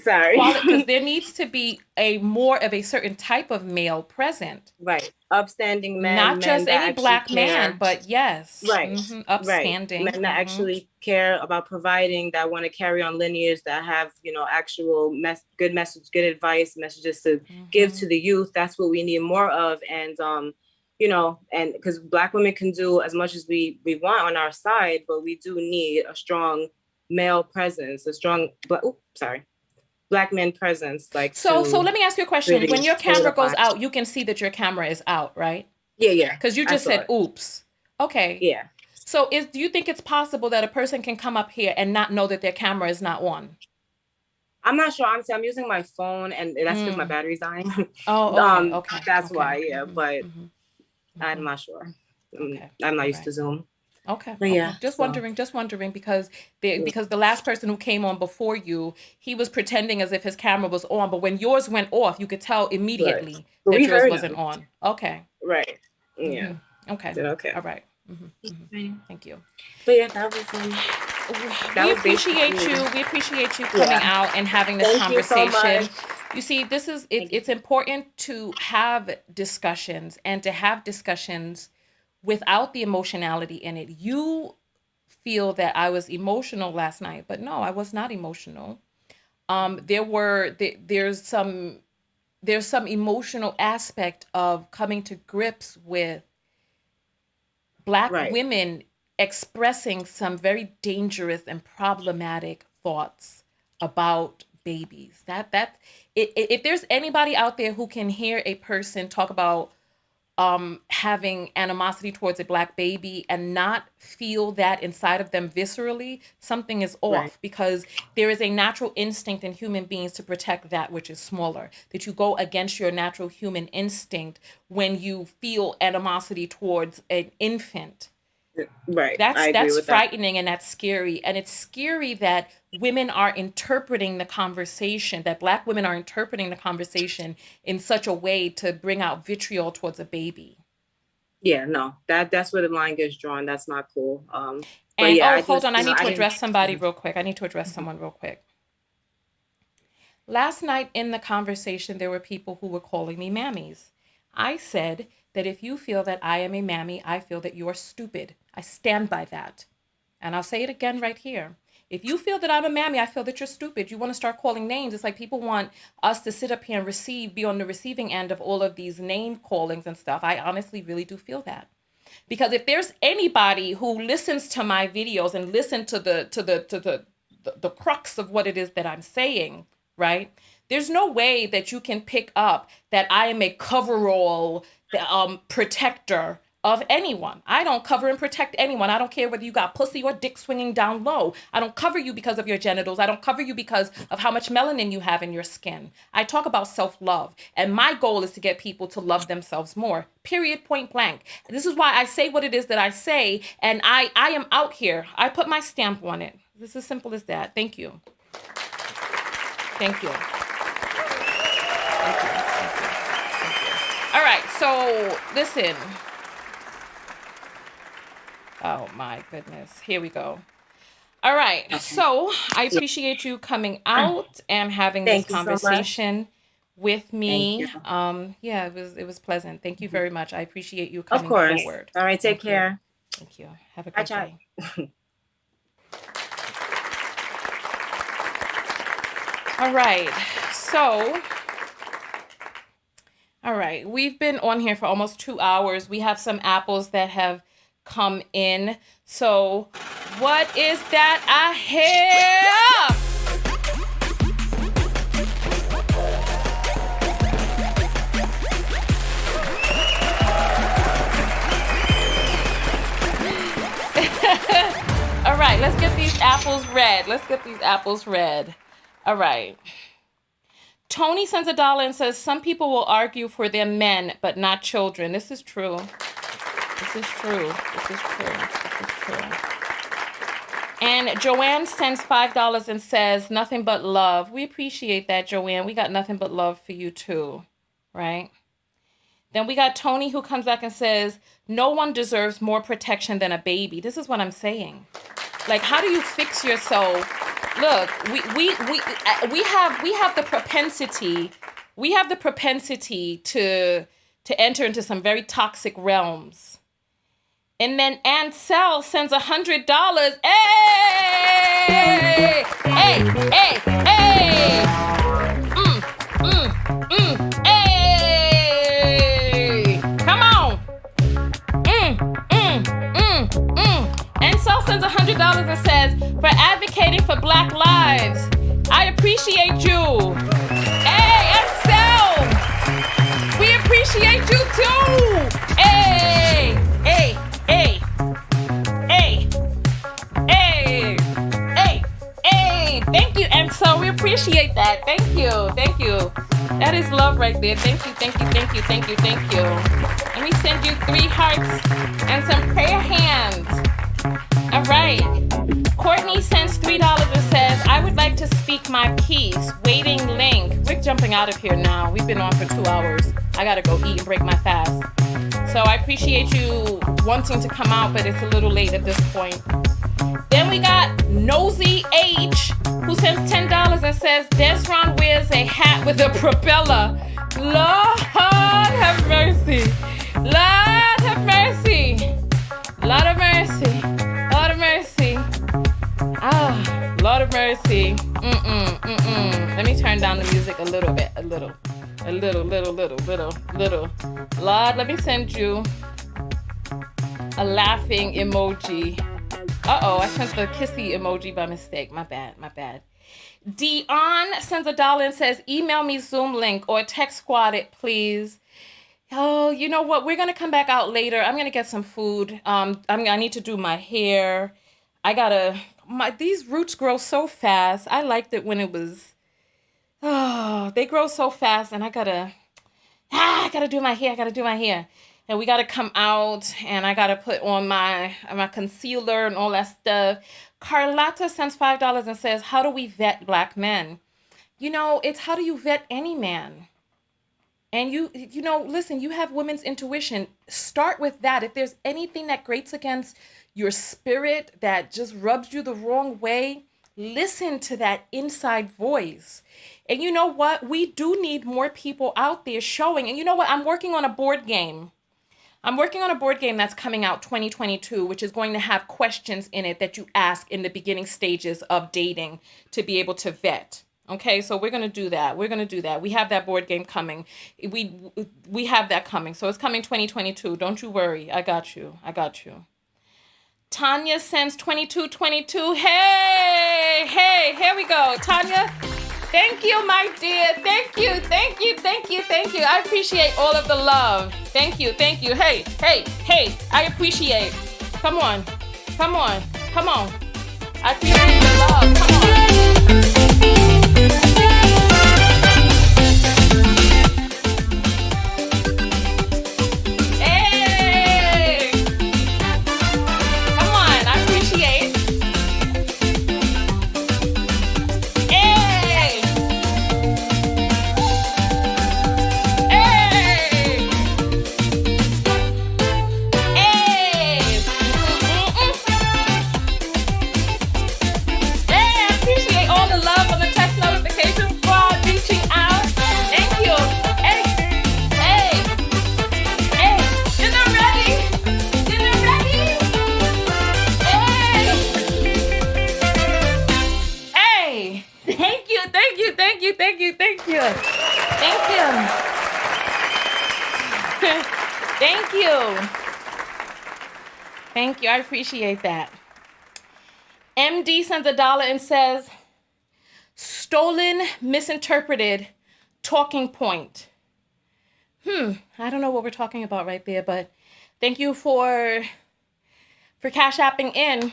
Sorry. Because there needs to be a more of a certain type of male present. Right. Upstanding men. Not just any Black care. man, but yes. Right. Mm-hmm. Upstanding. Right. Men that actually care about providing, that want to carry on lineage, that have, actual good advice, messages to give to the youth. That's what we need more of. And, and because Black women can do as much as we want on our side, but we do need a strong male presence, a strong Black men presence. So let me ask you a question. Really, when your camera goes out, you can see that your camera is out, right? Yeah. Because you just said oops. Okay. Yeah. So do you think it's possible that a person can come up here and not know that their camera is not on? I'm not sure. Honestly, I'm using my phone, and that's because my battery's dying. Oh, okay. That's why, yeah. But I'm not sure. I'm not used to Zoom. Okay. But yeah. Just wondering because the last person who came on before you, he was pretending as if his camera was on, but when yours went off, you could tell immediately that yours wasn't on. Okay. Right. Yeah. Okay. Okay. All right. Thank you. But yeah, that was. We appreciate you coming out and having this conversation. You so you see, it's important to have discussions, and to have discussions without the emotionality in it. You feel that I was emotional last night, but no, I was not emotional. There's some emotional aspect of coming to grips with Black women expressing some very dangerous and problematic thoughts about babies. If there's anybody out there who can hear a person talk about having animosity towards a Black baby and not feel that inside of them viscerally, something is off, because there is a natural instinct in human beings to protect that which is smaller, that you go against your natural human instinct when you feel animosity towards an infant. Right. That's frightening, and that's scary. And it's scary that women are interpreting the conversation, that Black women are interpreting the conversation in such a way to bring out vitriol towards a baby. Yeah, no, that's where the line gets drawn. That's not cool. And yeah, hold on, I need to address somebody real quick. I need to address someone real quick. Last night in the conversation, there were people who were calling me mammies. I said that if you feel that I am a mammy, I feel that you are stupid. I stand by that. And I'll say it again right here. If you feel that I'm a mammy, I feel that you're stupid. You want to start calling names. It's like people want us to sit up here and be on the receiving end of all of these name callings and stuff. I honestly really do feel that. Because if there's anybody who listens to my videos and listen to the crux of what it is that I'm saying, right? There's no way that you can pick up that I am a coverall protector of anyone. I don't cover and protect anyone. I don't care whether you got pussy or dick swinging down low. I don't cover you because of your genitals. I don't cover you because of how much melanin you have in your skin. I talk about self-love. And my goal is to get people to love themselves more. Period, point blank. This is why I say what it is that I say. And I am out here. I put my stamp on it. This is as simple as that. Thank you. Thank you. Thank you. All right, so listen. Oh my goodness. Here we go. All right. So I appreciate you coming out and having this conversation with me. Yeah, it was pleasant. Thank you very much. I appreciate you coming forward. All right, take care. Thank you. Have a great day. All right. So, all right. We've been on here for almost 2 hours. We have some apples that have come in. So, what is that I hear? All right, let's get these apples red. Let's get these apples red. All right. Tony sends $1 and says, some people will argue for their men, but not children. This is true. This is true. This is true. This is true. And Joanne sends $5 and says, nothing but love. We appreciate that, Joanne. We got nothing but love for you too, right? Then we got Tony who comes back and says, no one deserves more protection than a baby. This is what I'm saying. Like, how do you fix yourself? Look, we have the propensity. We have the propensity to enter into some very toxic realms. And then Ansel sends $100. Hey! Hey! Hey! Hey! Hey! Come on! Ansel sends $100 and says, for advocating for Black lives. I appreciate you. Hey, Ansel! We appreciate you too! Hey! Hey! Hey! Hey! Hey! Hey! Hey! Thank you, Ansel. We appreciate that. Thank you. Thank you. That is love right there. Thank you, thank you, thank you, thank you, thank you. Let me send you 3 hearts and some prayer hands. All right. Courtney sends $3 and says, I would like to speak my piece. Waiting link. We're jumping out of here now. We've been on for 2 hours. I gotta go eat and break my fast. So I appreciate you wanting to come out, but it's a little late at this point. Then we got Nosy H, who sends $10 and says, Desron wears a hat with a propeller. Lord have mercy. Lord have mercy. Lord of mercy. Lord of mercy. Ah, Lord of mercy. Let me turn down the music a little bit. A little. Lord, let me send you a laughing emoji. Uh-oh, I sent the kissy emoji by mistake. My bad. Dion sends $1 and says, email me Zoom link or text squad it, please. Oh, you know what? We're going to come back out later. I'm going to get some food. I need to do my hair. These roots grow so fast. I liked it when it was, they grow so fast and I gotta do my hair. And we gotta come out and I gotta put on my concealer and all that stuff. Carlotta sends $5 and says, how do we vet Black men? You know, it's how do you vet any man? And you know, listen, you have women's intuition. Start with that. If there's anything that grates against your spirit that just rubs you the wrong way, listen to that inside voice. And you know what? We do need more people out there showing. And you know what? I'm working on a board game. That's coming out 2022, which is going to have questions in it that you ask in the beginning stages of dating to be able to vet. Okay, so we're going to do that. We have that board game coming. We have that coming. So it's coming 2022. Don't you worry. I got you. Tonya sends 2222. Hey, here we go. Tonya, Thank you, my dear. Thank you, thank you, thank you, thank you. I appreciate all of the love. Thank you, thank you. Hey, hey, hey, I appreciate. Come on, come on, come on. I appreciate the love. Come on. Hey! Come on, I appreciate. Hey! Hey! Hey! Hey, I appreciate all the love on the text notification squad reaching out. Thank you. Hey, hey, hey. Dinner ready? Dinner ready? Hey. Hey. Thank you, thank you, thank you, thank you, thank you. Thank you. Thank you. Thank you. I appreciate that. MD sends $1 and says, stolen, misinterpreted, talking point. I don't know what we're talking about right there, but thank you for cash apping in.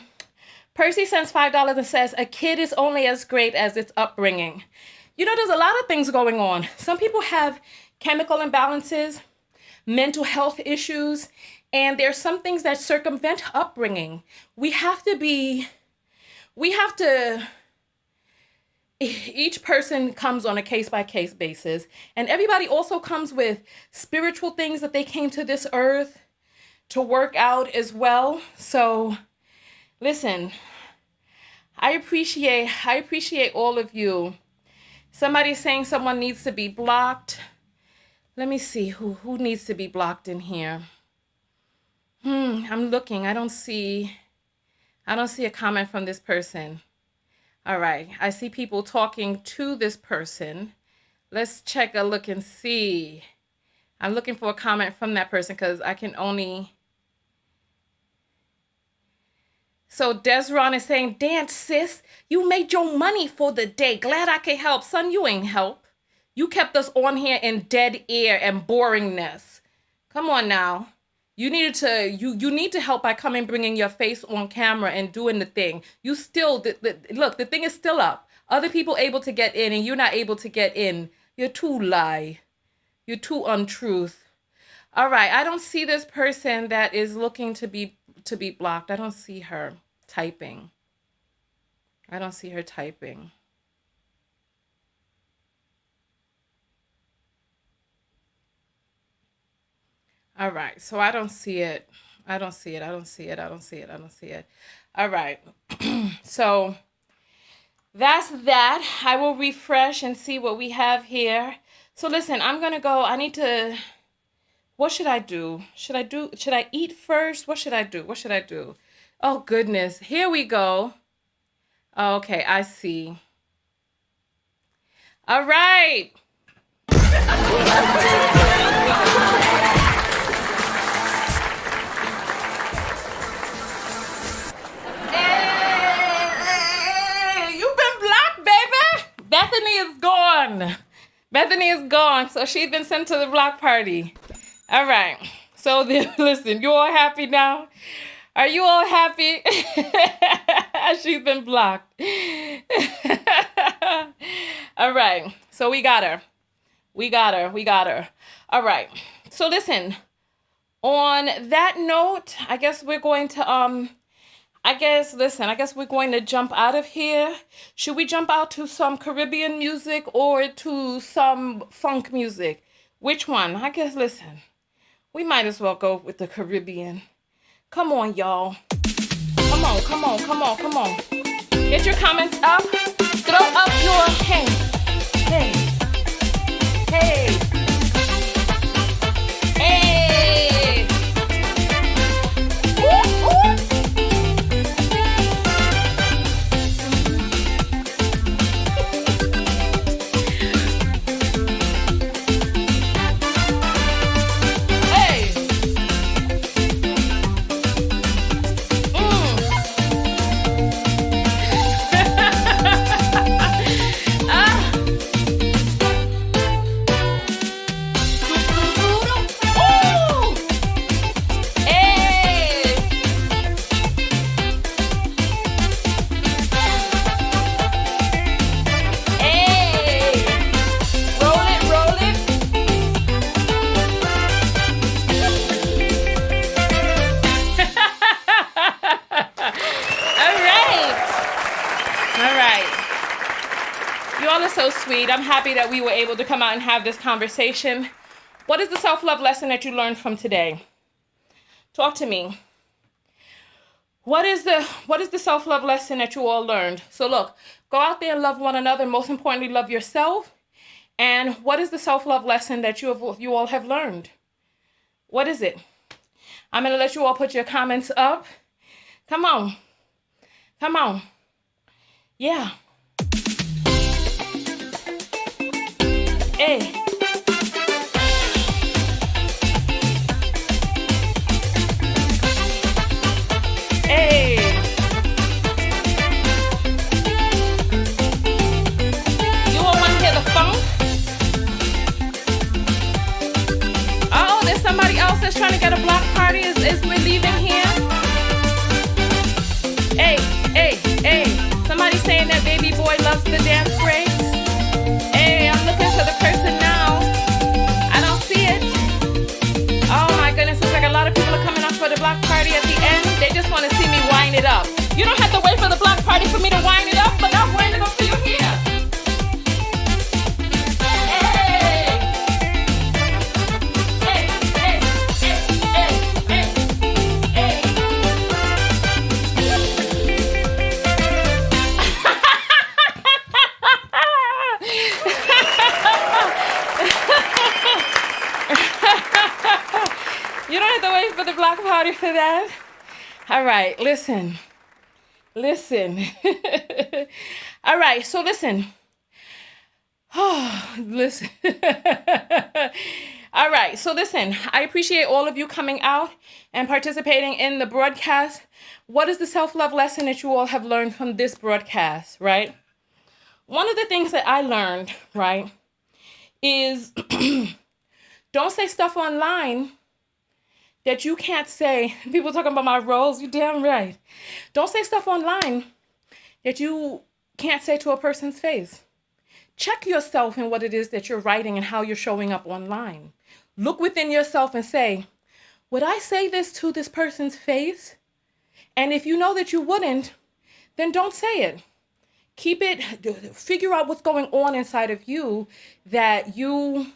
Percy sends $5 and says, a kid is only as great as its upbringing. You know, there's a lot of things going on. Some people have chemical imbalances, mental health issues, and there's some things that circumvent upbringing. Each person comes on a case-by-case basis, and everybody also comes with spiritual things that they came to this earth to work out as well. So listen, I appreciate all of you. Somebody's saying someone needs to be blocked. Let me see who needs to be blocked in here. I'm looking. I don't see a comment from this person. All right. I see people talking to this person. Let's check a look and see. I'm looking for a comment from that person because I can only. So Desron is saying, dance, sis. You made your money for the day. Glad I could help. Son, you ain't help. You kept us on here in dead air and boringness. Come on now. You need to help by coming, bringing your face on camera and doing the thing. You still, look, the thing is still up. Other people able to get in and you're not able to get in. You're too lie. You're too untruth. All right, I don't see this person that is looking to be blocked. I don't see her typing. I don't see her typing. All right, so I don't see it. I don't see it. All right, so that's that. I will refresh and see what we have here. So listen, I'm gonna go. I need to, what should I do? Should I eat first? What should I do? Oh goodness, here we go. Okay, I see. All right. Bethany is gone, so she's been sent to the block party. All right. So listen, you all happy now? Are you all happy? She's been blocked. All right. So we got her. All right. So listen, on that note, I guess we're going to I guess we're going to jump out of here. Should we jump out to some Caribbean music or to some funk music? Which one? I guess, listen, we might as well go with the Caribbean. Come on, y'all. Come on. Get your comments up. Throw up your hands. Hey. Hey. You all are so sweet. I'm happy that we were able to come out and have this conversation. What is the self-love lesson that you learned from today? Talk to me. What is the self-love lesson that you all learned? So look, go out there and love one another. Most importantly, love yourself. And what is the self-love lesson that you all have learned? What is it? I'm going to let you all put your comments up. Come on. Come on. Yeah. Hey. Hey. You all want to hear the funk? Oh, there's somebody else that's trying to get a block party as we're leaving here. Hey, hey, hey. Somebody saying that baby boy loves the dance breaks. Hey, I'm looking for the person now. I don't see it. Oh my goodness, looks like a lot of people are coming up for the block party at the end. They just want to see me wind it up. You don't have to wait for the block party for me to wind it up, but I'll wind it up for you here. You don't have to wait for the block party for that. All right, listen. All right, so listen. Oh, listen. All right, so listen. I appreciate all of you coming out and participating in the broadcast. What is the self-love lesson that you all have learned from this broadcast, right? One of the things that I learned, right, is don't say stuff online that you can't say. People talking about my roles, you damn right. Don't say stuff online that you can't say to a person's face. Check yourself in what it is that you're writing and how you're showing up online. Look within yourself and say, would I say this to this person's face? And if you know that you wouldn't, then don't say it. Keep it, figure out what's going on inside of you that you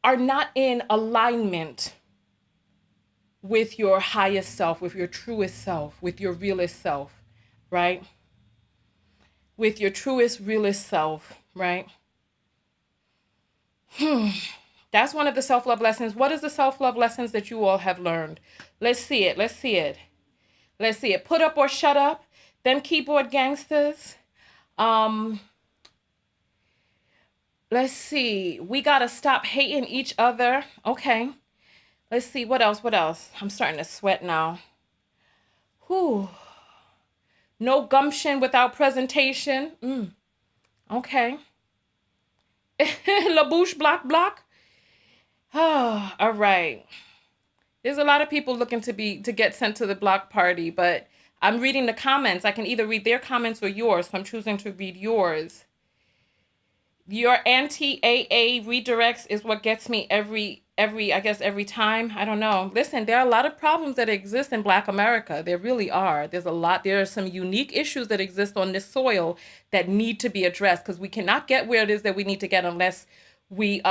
are not in alignment with your highest self, with your truest self, with your realest self, right? With your truest, realest self, right? That's one of the self-love lessons. What is the self-love lessons that you all have learned? Let's see it. Put up or shut up. Them keyboard gangsters. Let's see. We got to stop hating each other. Okay. Let's see. What else? I'm starting to sweat now. Whew. No gumption without presentation. Okay. La bouche block. Oh, all right. There's a lot of people looking to get sent to the block party, but I'm reading the comments. I can either read their comments or yours, so I'm choosing to read yours. Your anti-AA redirects is what gets me every time. I don't know. Listen, there are a lot of problems that exist in Black America. There really are. There are some unique issues that exist on this soil that need to be addressed, because we cannot get where it is that we need to get unless we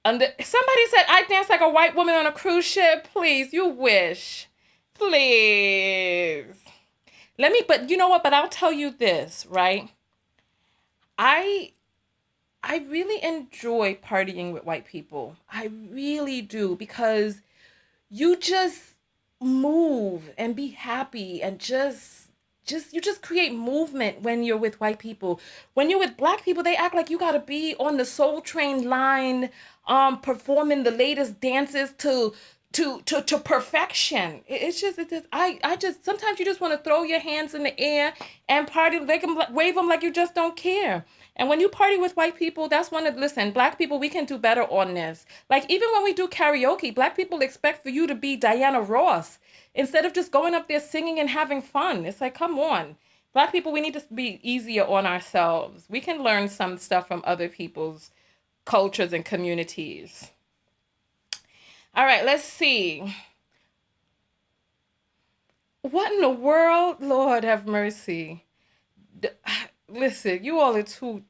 somebody said I dance like a white woman on a cruise ship. Please, you wish. Please. But you know what? But I'll tell you this, right? I really enjoy partying with white people. I really do, because you just move and be happy and you just create movement when you're with white people. When you're with Black people, they act like you gotta be on the Soul Train line, performing the latest dances to perfection. I just sometimes you just want to throw your hands in the air and party, wave them like you just don't care. And when you party with white people, listen, Black people, we can do better on this. Like, even when we do karaoke, Black people expect for you to be Diana Ross instead of just going up there singing and having fun. It's like, come on. Black people, we need to be easier on ourselves. We can learn some stuff from other people's cultures and communities. All right, let's see. What in the world? Lord have mercy. D- Listen, you all are too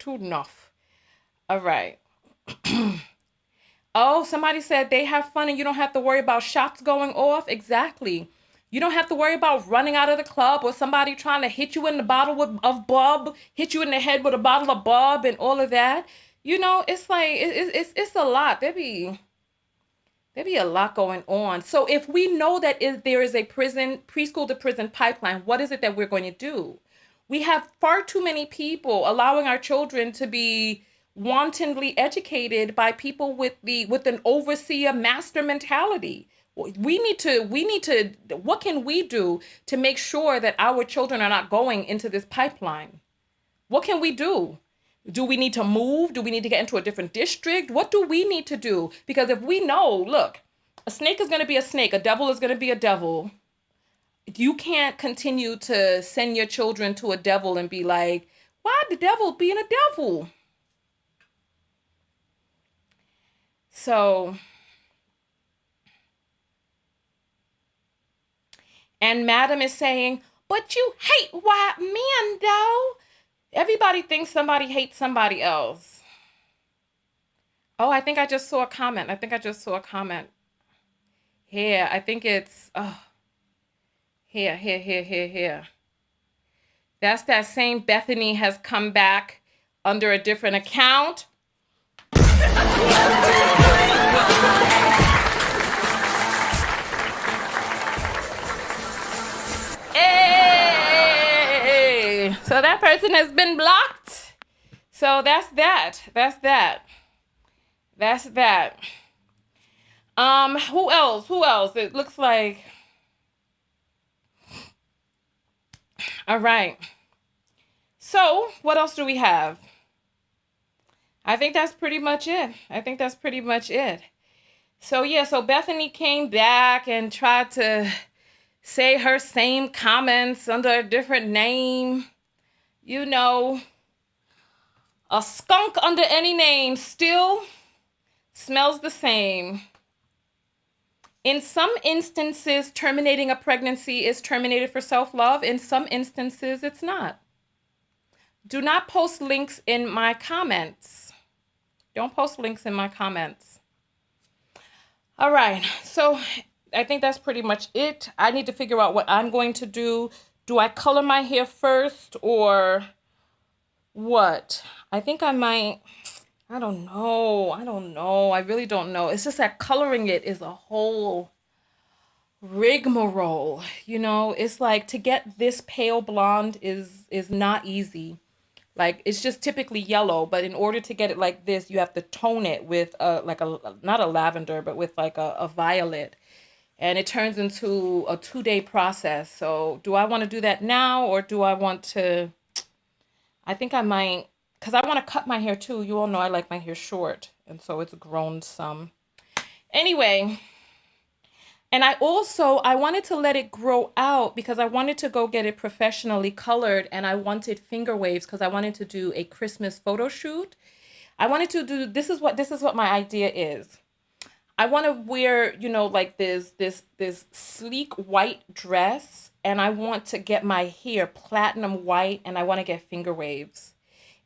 enough. All right. Oh, somebody said they have fun and you don't have to worry about shots going off. Exactly. You don't have to worry about running out of the club or somebody trying to hit you in the bottle of bub, hit you in the head with a bottle of bub and all of that. You know, it's like it's a lot. There be a lot going on. So if we know that there is a preschool to prison pipeline, what is it that we're going to do? We have far too many people allowing our children to be wantonly educated by people with an overseer master mentality. We need to what can we do to make sure that our children are not going into this pipeline? What can we do? Do we need to move? Do we need to get into a different district? What do we need to do? Because if we know, look, a snake is going to be a snake, a devil is going to be a devil. You can't continue to send your children to a devil and be like, why the devil being a devil? So, and Madam is saying, but you hate white men, though. Everybody thinks somebody hates somebody else. Oh, I think I just saw a comment. Here, I think it's, oh, here. That's that same Bethany has come back under a different account. Hey! So that person has been blocked. So that's that. Who else? It looks like, all right. So what else do we have? I think that's pretty much it. So yeah, so Bethany came back and tried to say her same comments under a different name. You know, a skunk under any name still smells the same. In some instances, terminating a pregnancy is terminated for self-love. In some instances, it's not. Do not post links in my comments. Don't post links in my comments. All right, so I think that's pretty much it. I need to figure out what I'm going to do. Do I color my hair first or what? I think I might, I don't know. I really don't know. It's just that coloring it is a whole rigmarole. You know, it's like to get this pale blonde is not easy. Like it's just typically yellow, but in order to get it like this, you have to tone it with like a not a lavender, but with like a violet. And it turns into a 2-day process. So do I want to do that now or do I want to, I think I might, because I want to cut my hair too. You all know I like my hair short. And so it's grown some. Anyway, and I wanted to let it grow out because I wanted to go get it professionally colored and I wanted finger waves because I wanted to do a Christmas photo shoot. I wanted to do, this is what my idea is. I want to wear, you know, like this sleek white dress and I want to get my hair platinum white and I want to get finger waves.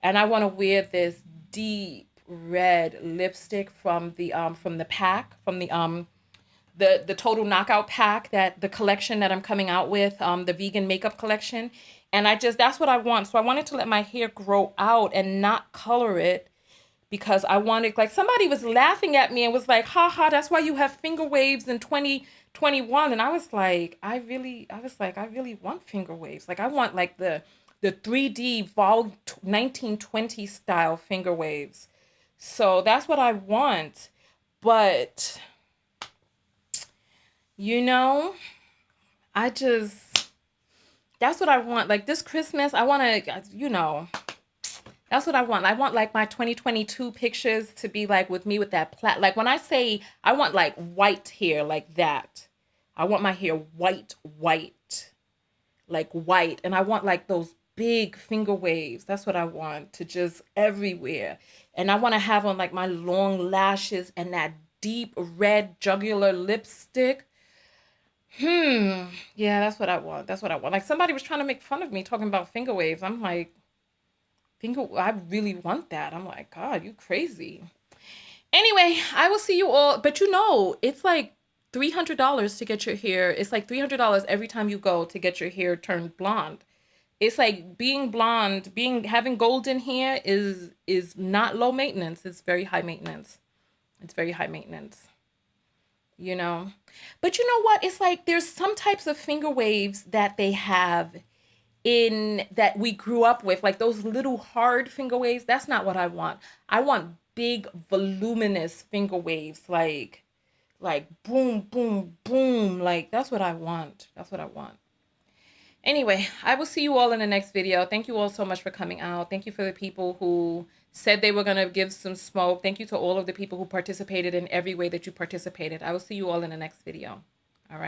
And I want to wear this deep red lipstick from the pack, from the total knockout pack, that the collection that I'm coming out with, the vegan makeup collection. And that's what I want. So I wanted to let my hair grow out and not color it because I wanted, like, somebody was laughing at me and was like, haha, that's why you have finger waves in 2021. And I was like, I really want finger waves. Like I want like the 3D Vol 1920 style finger waves. So that's what I want. But you know, that's what I want. Like this Christmas, I want to, you know, that's what I want. I want like my 2022 pictures to be like with me with that like when I say I want like white hair like that. I want my hair white, like white. And I want like those big finger waves. That's what I want to just everywhere. And I want to have on like my long lashes and that deep red jugular lipstick. Yeah, that's what I want. That's what I want. Like somebody was trying to make fun of me talking about finger waves. I'm like, I really want that. I'm like, God, you crazy. Anyway, I will see you all. But you know, it's like $300 to get your hair. It's like $300 every time you go to get your hair turned blonde. It's like being blonde, having golden hair is not low maintenance. It's very high maintenance. It's very high maintenance. You know. But you know what? It's like there's some types of finger waves that they have in that we grew up with, like those little hard finger waves. That's not what I want. I want big voluminous finger waves, like boom boom boom, like that's what I want. That's what I want. Anyway, I will see you all in the next video. Thank you all so much for coming out. Thank you for the people who said they were going to give some smoke. Thank you to all of the people who participated in every way that you participated. I will see you all in the next video.